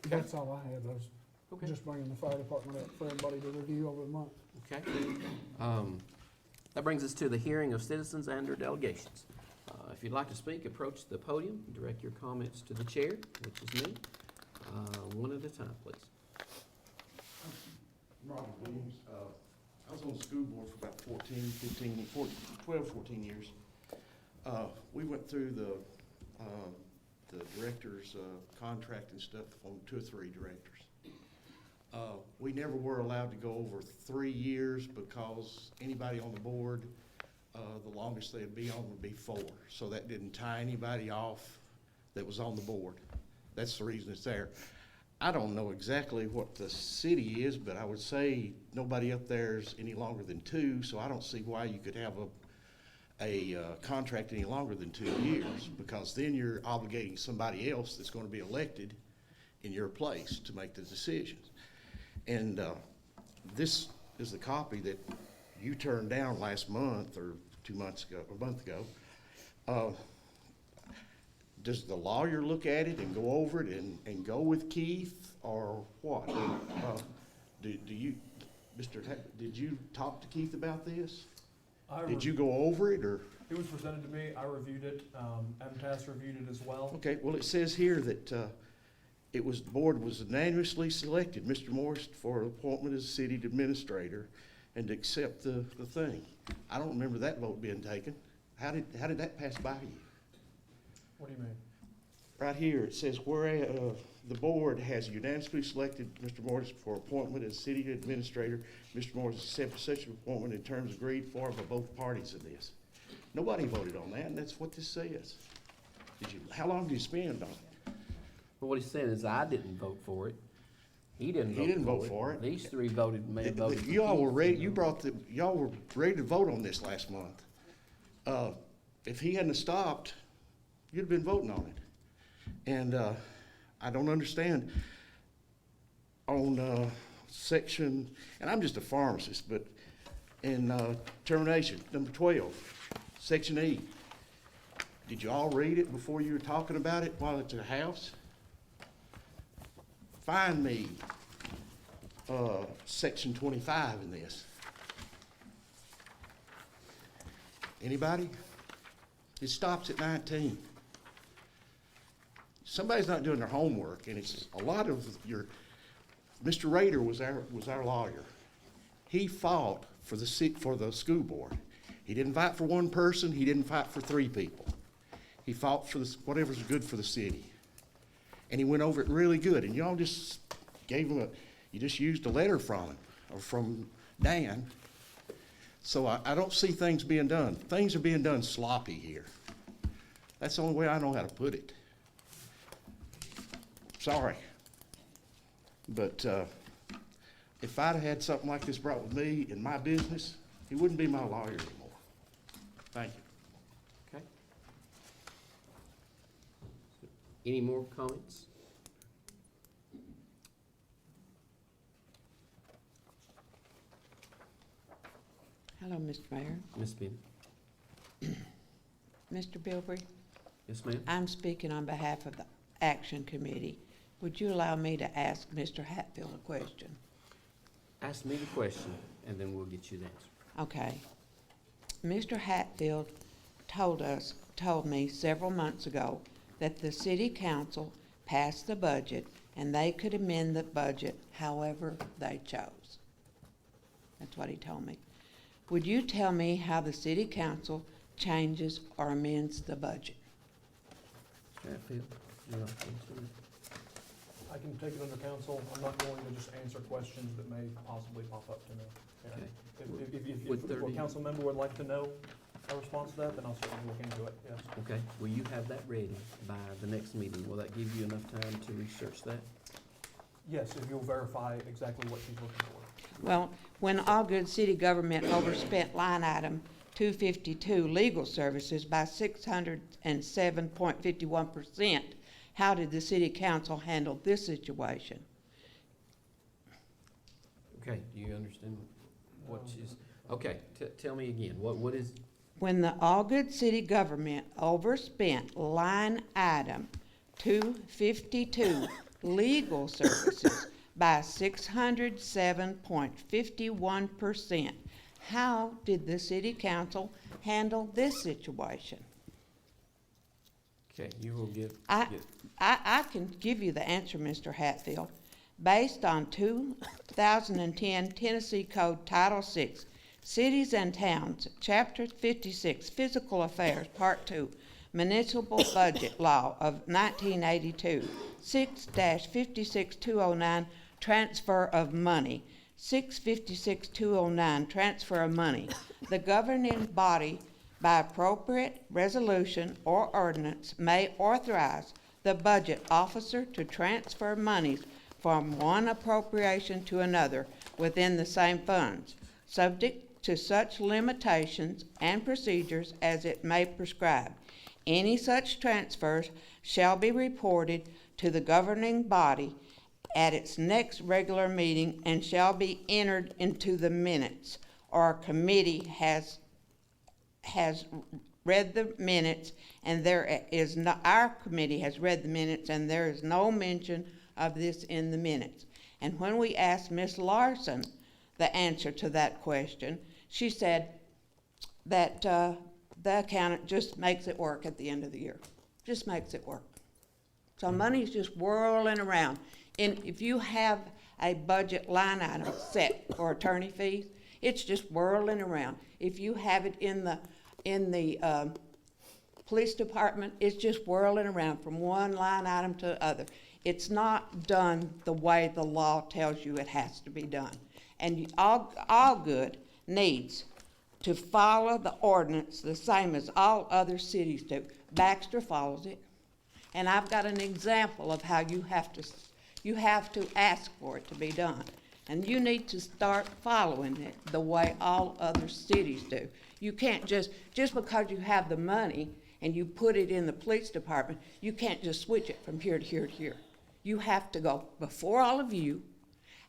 Speaker 3: That's all I had, those,
Speaker 1: Okay.
Speaker 3: just bringing the fire department up for everybody to review over the month.
Speaker 1: Okay. That brings us to the hearing of citizens and/or delegations. If you'd like to speak, approach the podium, direct your comments to the chair, which is me, one at a time, please.
Speaker 9: Robert Williams, I was on the school board for about 12, 14 years. We went through the director's contract and stuff on 2 or 3 directors. We never were allowed to go over 3 years because anybody on the board, the longest they'd be on would be 4. So that didn't tie anybody off that was on the board. That's the reason it's there. I don't know exactly what the city is, but I would say nobody up there is any longer than 2, so I don't see why you could have a contract any longer than 2 years, because then you're obligating somebody else that's going to be elected in your place to make the decisions. And this is the copy that you turned down last month or 2 months ago, or a month ago. Does the lawyer look at it and go over it and go with Keith, or what? Do you, Did you talk to Keith about this?
Speaker 11: I
Speaker 9: Did you go over it, or?
Speaker 11: It was presented to me, I reviewed it, MTS reviewed it as well.
Speaker 9: Okay, well, it says here that, the board was unanimously selected, Mr. Morris, for appointment as city administrator and to accept the thing. I don't remember that vote being taken. How did that pass by you?
Speaker 11: What do you mean?
Speaker 9: Right here, it says, where, the board has unanimously selected Mr. Morris for appointment as city administrator. Mr. Morris accepted such an appointment in terms agreed for by both parties of this. Nobody voted on that, and that's what this says. How long did you spend on it?
Speaker 1: Well, what he's saying is I didn't vote for it. He didn't
Speaker 9: He didn't vote for it.
Speaker 1: These three may have voted for
Speaker 9: Y'all were
Speaker 1: Keith,
Speaker 9: ready,
Speaker 1: you know.
Speaker 9: y'all were ready to vote on this last month. If he hadn't have stopped, you'd have been voting on it. And, I don't understand on, section, and I'm just a pharmacist, but in, termination, number 12, section E. Did you all read it before you were talking about it while it's at the house? Find me, section 25 in this. Anybody? It stops at 19. Somebody's not doing their homework, and it's a lot of your. Mr. Rader was our lawyer. He fought for the school board. He didn't fight for one person. He didn't fight for three people. He fought for whatever's good for the city, and he went over it really good. And y'all just gave him you just used a letter from him or from Dan. So I don't see things being done. Things are being done sloppy here. That's the only way I know how to put it. Sorry. But if I'd had something like this brought with me in my business, he wouldn't be my lawyer anymore. Thank you.
Speaker 1: Okay. Any more comments?
Speaker 12: Hello, Mr. Mayor.
Speaker 1: Ms. Benny?
Speaker 12: Mr. Bilbrey,
Speaker 1: Yes, ma'am?
Speaker 12: I'm speaking on behalf of the Action Committee. Would you allow me to ask Mr. Hatfield a question?
Speaker 1: Ask me the question, and then we'll get you the answer.
Speaker 12: Okay. Mr. Hatfield told me several months ago that the city council passed the budget and they could amend the budget however they chose. That's what he told me. Would you tell me how the city council changes or amends the budget?
Speaker 1: Mr. Hatfield, you want to answer that?
Speaker 11: I can take it under council. I'm not going to just answer questions that may possibly pop up to me. Yeah.
Speaker 1: Okay.
Speaker 11: If
Speaker 1: Would
Speaker 11: a
Speaker 1: 30
Speaker 11: council member would like to know a response to that, then I'll certainly look into it, yes.
Speaker 1: Okay, will you have that ready by the next meeting? Will that give you enough time to research that?
Speaker 11: Yes, if you'll verify exactly what she's looking for.
Speaker 12: Well, when Algood city government overspent line item 252 legal services by 607.51%, how did the city council handle this situation?
Speaker 1: Okay, do you understand what she's, okay, tell me again, what is,
Speaker 12: When the Algood city government overspent line item 252 legal services by 607.51%, how did the city council handle this situation?
Speaker 1: okay, you will get.
Speaker 12: I can give you the answer, Mr. Hatfield. Based on 2010 Tennessee Code Title VI, Cities and Towns, Chapter 56, Physical Affairs, Part 2, Municipal Budget Law of 1982, 6-56209, Transfer of Money, 656-209, Transfer of Money. The governing body, by appropriate resolution or ordinance, may authorize the budget officer to transfer monies from one appropriation to another within the same funds, subject to such limitations and procedures as it may prescribe. Any such transfers shall be reported to the governing body at its next regular meeting and shall be entered into the minutes, or a committee has read the minutes and there is no, our committee has read the minutes and there is no mention of this in the minutes. And when we asked Ms. Larson the answer to that question. She said that the accountant just makes it work at the end of the year, just makes it work. So money's just whirling around. And if you have a budget line item set for attorney fees, it's just whirling around. If you have it in the police department, it's just whirling around from one line item to the other. It's not done the way the law tells you it has to be done. And Algood needs to follow the ordinance the same as all other cities do. Baxter follows it. And I've got an example of how you have to ask for it to be done. And you need to start following it the way all other cities do. You can't just because you have the money and you put it in the police department, you can't just switch it from here to here to here. You have to go before all of you,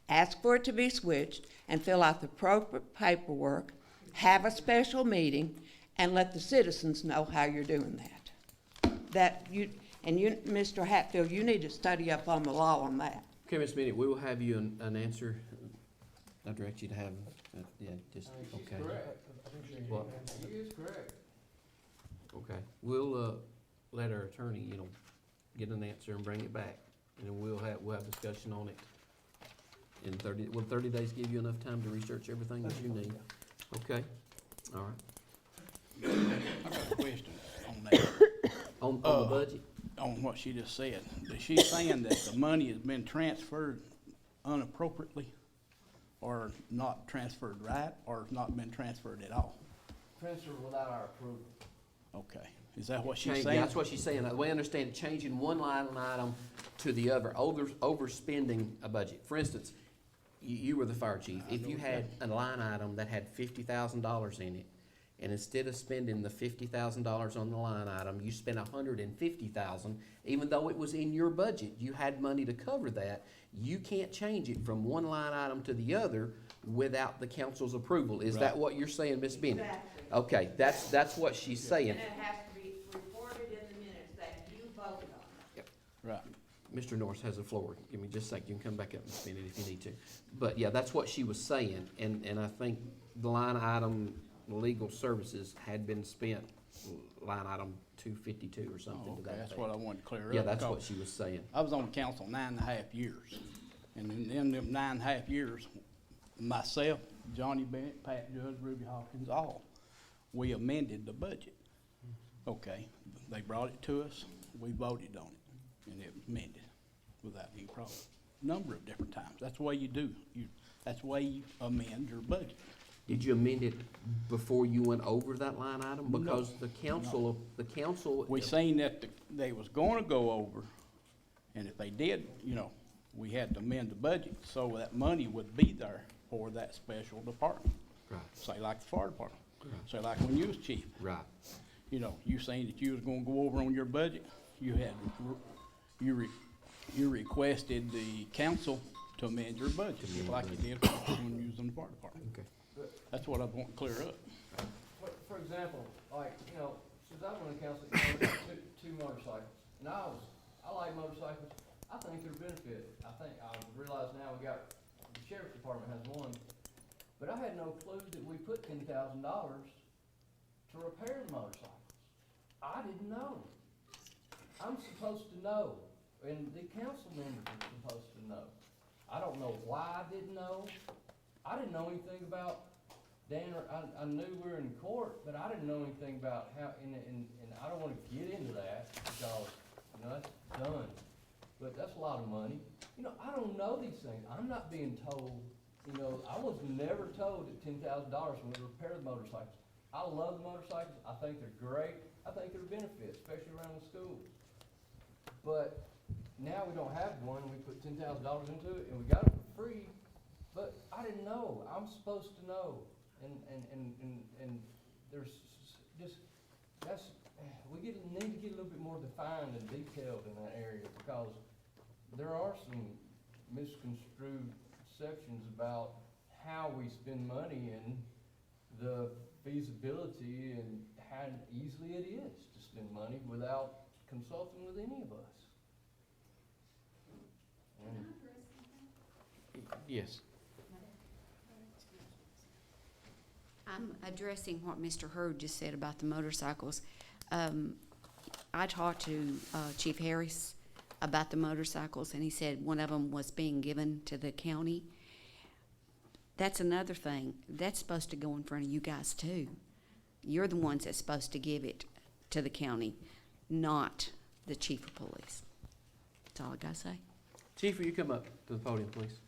Speaker 12: ask for it to be switched, and fill out the appropriate paperwork, have a special meeting, and let the citizens know how you're doing that. Mr. Hatfield, you need to study up on the law on that.
Speaker 1: Okay, Ms. Bennett, we will have you an answer. I direct you to have, just, okay.
Speaker 11: I think she
Speaker 1: Well,
Speaker 7: He is correct.
Speaker 1: Okay, we'll, let our attorney, get an answer and bring it back, and then we'll have discussion on it in will 30 days give you enough time to research everything that you need? Okay, all right.
Speaker 13: I got a question on that,
Speaker 1: On the budget?
Speaker 13: on what she just said. Is she saying that the money has been transferred inappropriately, or not transferred right, or has not been transferred at all?
Speaker 7: Transfer without our approval.
Speaker 13: Okay, is that what she's
Speaker 1: Change-
Speaker 13: saying?
Speaker 1: That's what she's saying. The way I understand it, changing one line item to the other, overspending a budget. For instance, you were the fire chief. If you had a line item that had $50,000 in it, and instead of spending the $50,000 on the line item, you spent $150,000, even though it was in your budget, you had money to cover that. You can't change it from one line item to the other without the council's approval. Is that
Speaker 13: Right.
Speaker 1: what you're saying, Ms. Bennett?
Speaker 12: Exactly.
Speaker 1: Okay, that's what she's saying.
Speaker 12: And it has to be reported in the minutes that you voted on it.
Speaker 13: Right.
Speaker 1: Mr. Norris has the floor. Give me just a sec. You can come back up and spin it if you need to. But yeah, that's what she was saying. And I think the line item legal services had been spent, line item 252 or something
Speaker 13: Oh,
Speaker 1: to
Speaker 13: okay,
Speaker 1: that
Speaker 13: that's
Speaker 1: effect.
Speaker 13: what I wanted to clear up.
Speaker 1: Yeah, that's what
Speaker 13: because
Speaker 1: she was saying.
Speaker 13: I was on council 9.5 years, and in them 9.5 years, myself, Johnny Bennett, Pat Judge, Ruby Hawkins, all, we amended the budget. Okay, they brought it to us, we voted on it, and it was amended without any problem. Number of different times, that's the way you do, that's the way you amend your budget.
Speaker 1: Did you amend it before you went over that line item?
Speaker 13: No,
Speaker 1: Because the council.
Speaker 13: We seen that they was gonna go over, and if they did, we had to amend the budget, so that money would be there for that special department.
Speaker 1: Right,
Speaker 13: Say like the fire department,
Speaker 1: Right.
Speaker 13: say like when you was chief,
Speaker 1: right.
Speaker 13: you saying that you was gonna go over on your budget, you requested the council to amend your budget, just like you did when you was in the fire department.
Speaker 1: Okay.
Speaker 13: That's what I want to clear up.
Speaker 7: For example, since I've been on council, I've got two motorcycles, and I like motorcycles. I think they're a benefit. I realize now the sheriff's department has one, but I had no clue that we put $10,000 to repair the motorcycles. I didn't know. I'm supposed to know, and the council members are supposed to know. I don't know why I didn't know. I didn't know anything about I knew we were in court, but I didn't know anything about how, and I don't wanna get into that, because, that's done. But that's a lot of money. I don't know these things. I'm not being told, I was never told that $10,000 would repair the motorcycles. I love the motorcycles. I think they're great. I think they're a benefit, especially around the schools. But now we don't have one. We put $10,000 into it, and we got it for free. But I didn't know. I'm supposed to know. And there's just, need to get a little bit more defined and detailed in that area, because there are some misconstrued sections about how we spend money and the feasibility and how easily it is to spend money without consulting with any of us.
Speaker 1: Yes.
Speaker 14: I'm addressing what Mr. Hurd just said about the motorcycles. I talked to Chief Harris about the motorcycles, and he said one of them was being given to the county. That's another thing. That's supposed to go in front of you guys too. You're the ones that's supposed to give it to the county, not the chief of police. That's all I gotta say.
Speaker 1: Chief, will you come up to the podium, please?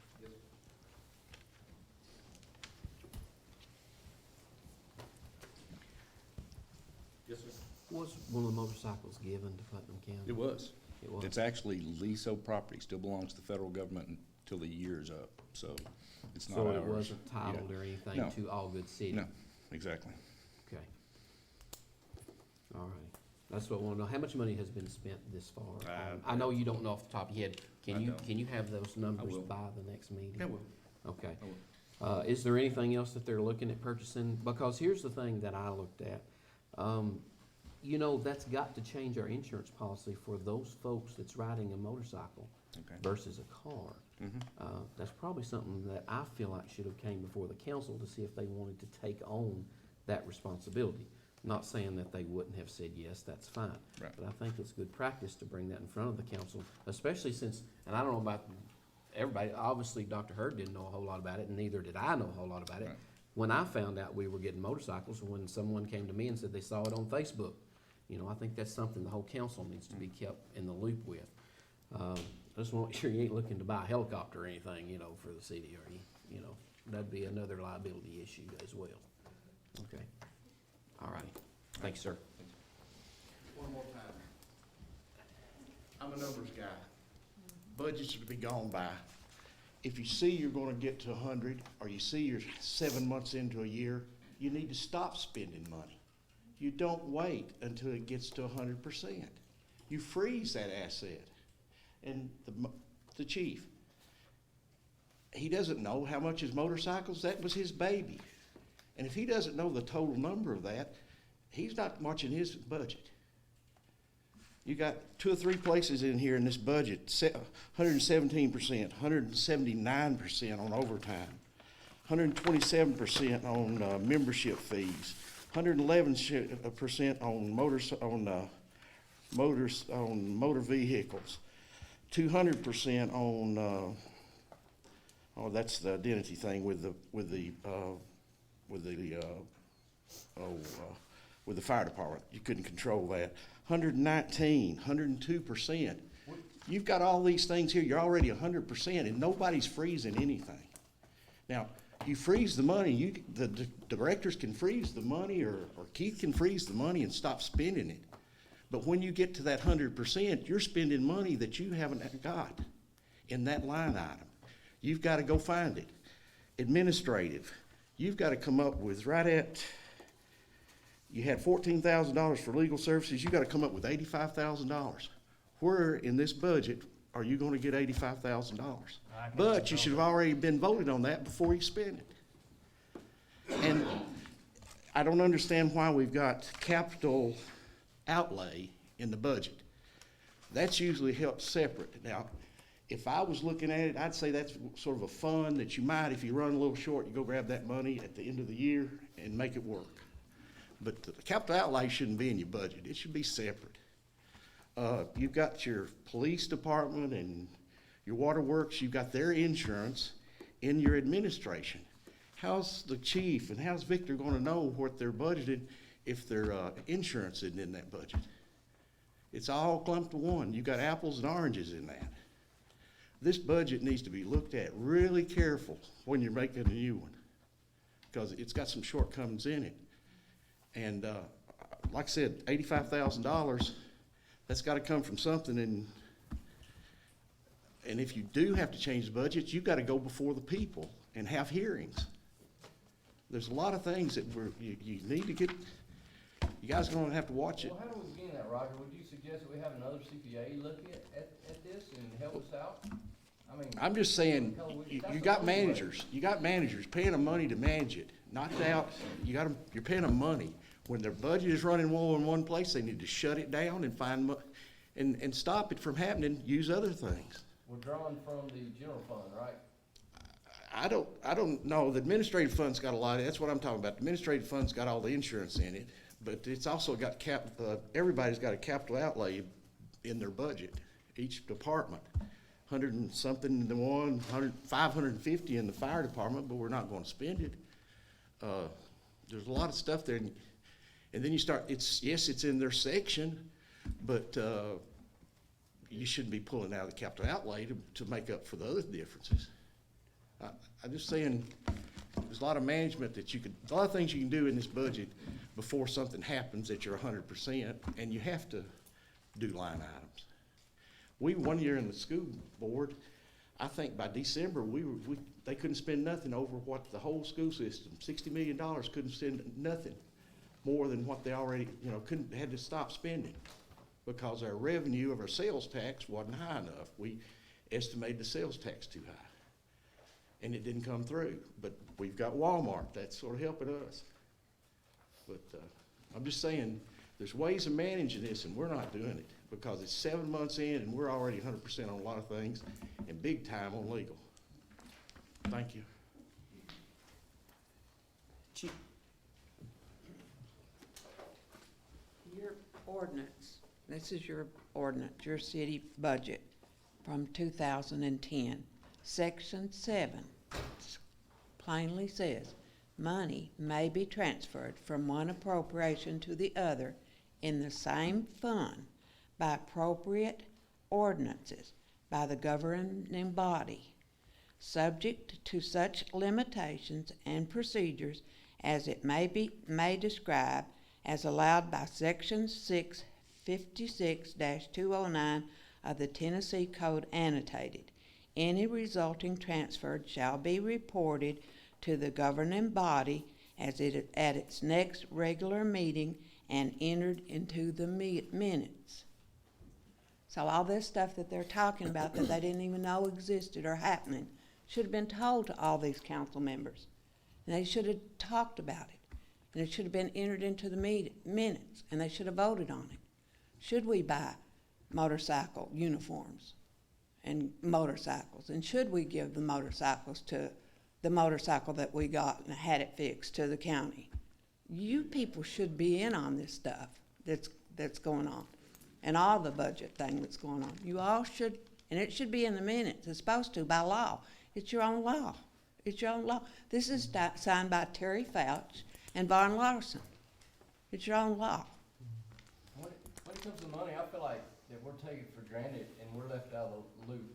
Speaker 5: Yes, sir.
Speaker 1: Was one of the motorcycles given to Putnam County?
Speaker 15: It was.
Speaker 1: It was.
Speaker 15: It's actually leasehold property, still belongs to the federal government until the year's up, so it's not ours.
Speaker 1: So it wasn't titled or anything
Speaker 15: No.
Speaker 1: to Algood City?
Speaker 15: No, exactly.
Speaker 1: Okay. All right. That's what I want to know. How much money has been spent this far? I know you don't know off the top of your head.
Speaker 15: I don't.
Speaker 1: Can you have those numbers
Speaker 15: will.
Speaker 1: by the next meeting?
Speaker 15: I will.
Speaker 1: Okay.
Speaker 15: I will.
Speaker 1: Is there anything else that they're looking at purchasing? Because here's the thing that I looked at. You know, that's got to change our insurance policy for those folks that's riding a motorcycle
Speaker 15: Okay.
Speaker 1: versus a car.
Speaker 15: Mhm.
Speaker 1: That's probably something that I feel like should have came before the council to see if they wanted to take on that responsibility. Not saying that they wouldn't have said yes, that's fine.
Speaker 15: Right.
Speaker 1: But I think it's good practice to bring that in front of the council, especially since, and I don't know about everybody, obviously Dr. Hurd didn't know a whole lot about it, and neither did I know a whole lot about it.
Speaker 15: Right.
Speaker 1: When I found out we were getting motorcycles, when someone came to me and said they saw it on Facebook, you know, I think that's something the whole council needs to be kept in the loop with. I just want to make sure you ain't looking to buy a helicopter or anything, you know, for the city, or you know, that'd be another liability issue as well. Okay. All righty. Thanks, sir.
Speaker 9: One more time. I'm a numbers guy. Budgets are to be gone by. If you see you're gonna get to 100, or you see you're 7 months into a year, you need to stop spending money. You don't wait until it gets to 100%. You freeze that asset. And the chief, he doesn't know how much his motorcycles, that was his baby. And if he doesn't know the total number of that, he's not watching his budget. You got 2 or 3 places in here in this budget, 117%, 179% on overtime, 127% on membership fees, 111% on motor vehicles, 200% on that's the identity thing with the fire department. You couldn't control that. 119, 102%. You've got all these things here. You're already 100%, and nobody's freezing anything. Now, you freeze the money. The directors can freeze the money, or Keith can freeze the money and stop spending it. But when you get to that 100%, you're spending money that you haven't got in that line item. You've got to go find it. Administrative, you've got to come up with you had $14,000 for legal services, you got to come up with $85,000. Where in this budget are you going to get $85,000? But you should have already been voted on that before you spend it. And I don't understand why we've got capital outlay in the budget. That's usually held separate. Now, if I was looking at it, I'd say that's sort of a fund that you might, if you run a little short, you go grab that money at the end of the year and make it work. But the capital outlay shouldn't be in your budget. It should be separate. You've got your police department and your waterworks, you've got their insurance in your administration. How's the chief and how's Victor gonna know what they're budgeted if their insurance isn't in that budget? It's all clumped to one. You've got apples and oranges in that. This budget needs to be looked at really careful when you're making a new one, because it's got some shortcomings in it. And like I said, $85,000, that's got to come from something. And if you do have to change the budget, you've got to go before the people and have hearings. There's a lot of things that you need to get. You guys are going to have to watch it.
Speaker 7: Well, how do we begin that, Roger? Would you suggest that we have another CPA look at this and help us out? I mean,
Speaker 9: I'm just saying, you got managers. You got managers paying them money to manage it. Not out. You're paying them money. When their budget is running low in one place, they need to shut it down and find and stop it from happening. Use other things.
Speaker 7: we're drawing from the general fund, right?
Speaker 9: I don't know, the administrative fund's got a lot, that's what I'm talking about. The administrative fund's got all the insurance in it, but it's also got everybody's got a capital outlay in their budget, each department. 100 and something in the one, 550 in the fire department, but we're not gonna spend it. There's a lot of stuff there, and then you start, yes, it's in their section, but, you shouldn't be pulling out of the capital outlay to make up for the other differences. I'm just saying, there's a lot of management that a lot of things you can do in this budget before something happens that you're 100%, and you have to do line items. One year in the school board, I think by December, they couldn't spend nothing over what the whole school system, $60 million, couldn't spend nothing more than what they already, had to stop spending because our revenue of our sales tax wasn't high enough. We estimated the sales tax too high, and it didn't come through. But we've got Walmart, that's sort of helping us. But I'm just saying, there's ways of managing this, and we're not doing it because it's 7 months in, and we're already 100% on a lot of things, and big time on legal. Thank you.
Speaker 12: Your ordinance, this is your ordinance, your city budget from 2010. Section 7 plainly says, money may be transferred from one appropriation to the other in the same fund by appropriate ordinances by the governing body, subject to such limitations and procedures as it may describe as allowed by Section 656-209 of the Tennessee Code annotated. Any resulting transfer shall be reported to the governing body at its next regular meeting and entered into the minutes. So all this stuff that they're talking about that they didn't even know existed or happening should have been told to all these council members. And they should have talked about it. And it should have been entered into the minutes, and they should have voted on it. Should we buy motorcycle uniforms and motorcycles? And should we give the motorcycles to the motorcycle that we got and had it fixed to the county? You people should be in on this stuff that's going on, and all the budget thing that's going on. You all should, and it should be in the minutes. It's supposed to by law. It's your own law. It's your own law. This is signed by Terry Fouch and Von Larson. It's your own law.
Speaker 7: When it comes to money, I feel like that we're taken for granted and we're left out of the loop.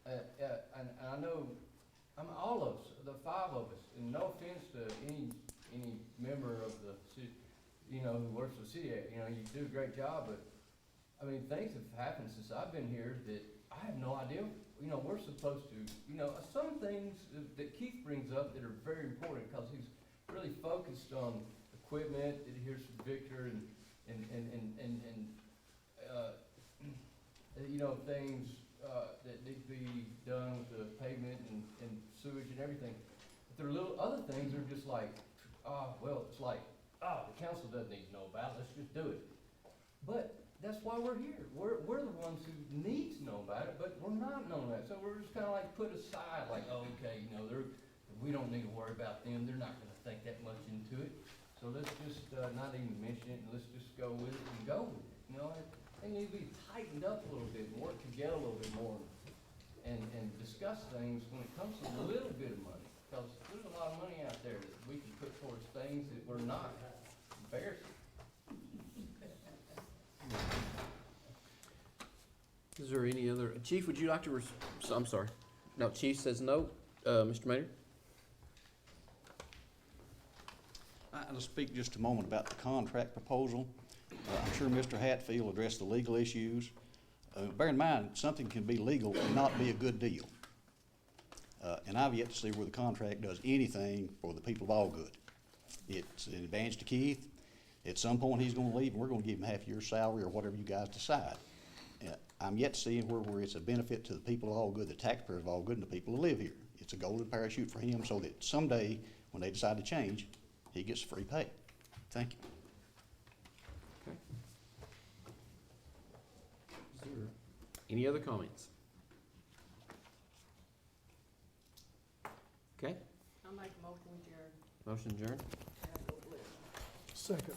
Speaker 7: And I know, all of us, the 5 of us, and no offense to any member of the city, who works for the city, you do a great job, but, things have happened since I've been here that I have no idea. We're supposed to, some things that Keith brings up that are very important because he's really focused on equipment that he hears from Victor and things that need to be done with the pavement and sewage and everything. But there are little other things that are just like, the council doesn't need to know about it, let's just do it. But that's why we're here. We're the ones who need to know about it, but we're not knowing that. So we're just kind of like put aside, like, oh, okay, we don't need to worry about them. They're not going to think that much into it. So let's just not even mention it, and let's just go with it and go with it. They need to be tightened up a little bit, and work together a little bit more, and discuss things when it comes to a little bit of money. Because there's a lot of money out there that we can put towards things that we're not. Embarrassing.
Speaker 1: Is there any other, Chief, would you like to, I'm sorry. No, Chief says no. Mr. Mayor?
Speaker 5: I'll speak just a moment about the contract proposal. I'm sure Mr. Hatfield addressed the legal issues. Bear in mind, something can be legal and not be a good deal. And I've yet to see where the contract does anything for the people of Algood. It's an advantage to Keith. At some point, he's going to leave, and we're going to give him half a year's salary or whatever you guys decide. I'm yet to see where it's a benefit to the people of Algood, the taxpayers of Algood, and the people who live here. It's a golden parachute for him so that someday, when they decide to change, he gets free pay. Thank you.
Speaker 1: Okay. Is there any other comments? Okay,
Speaker 10: I make a motion with your,
Speaker 1: motion adjourned.
Speaker 10: have no bless.
Speaker 3: Second.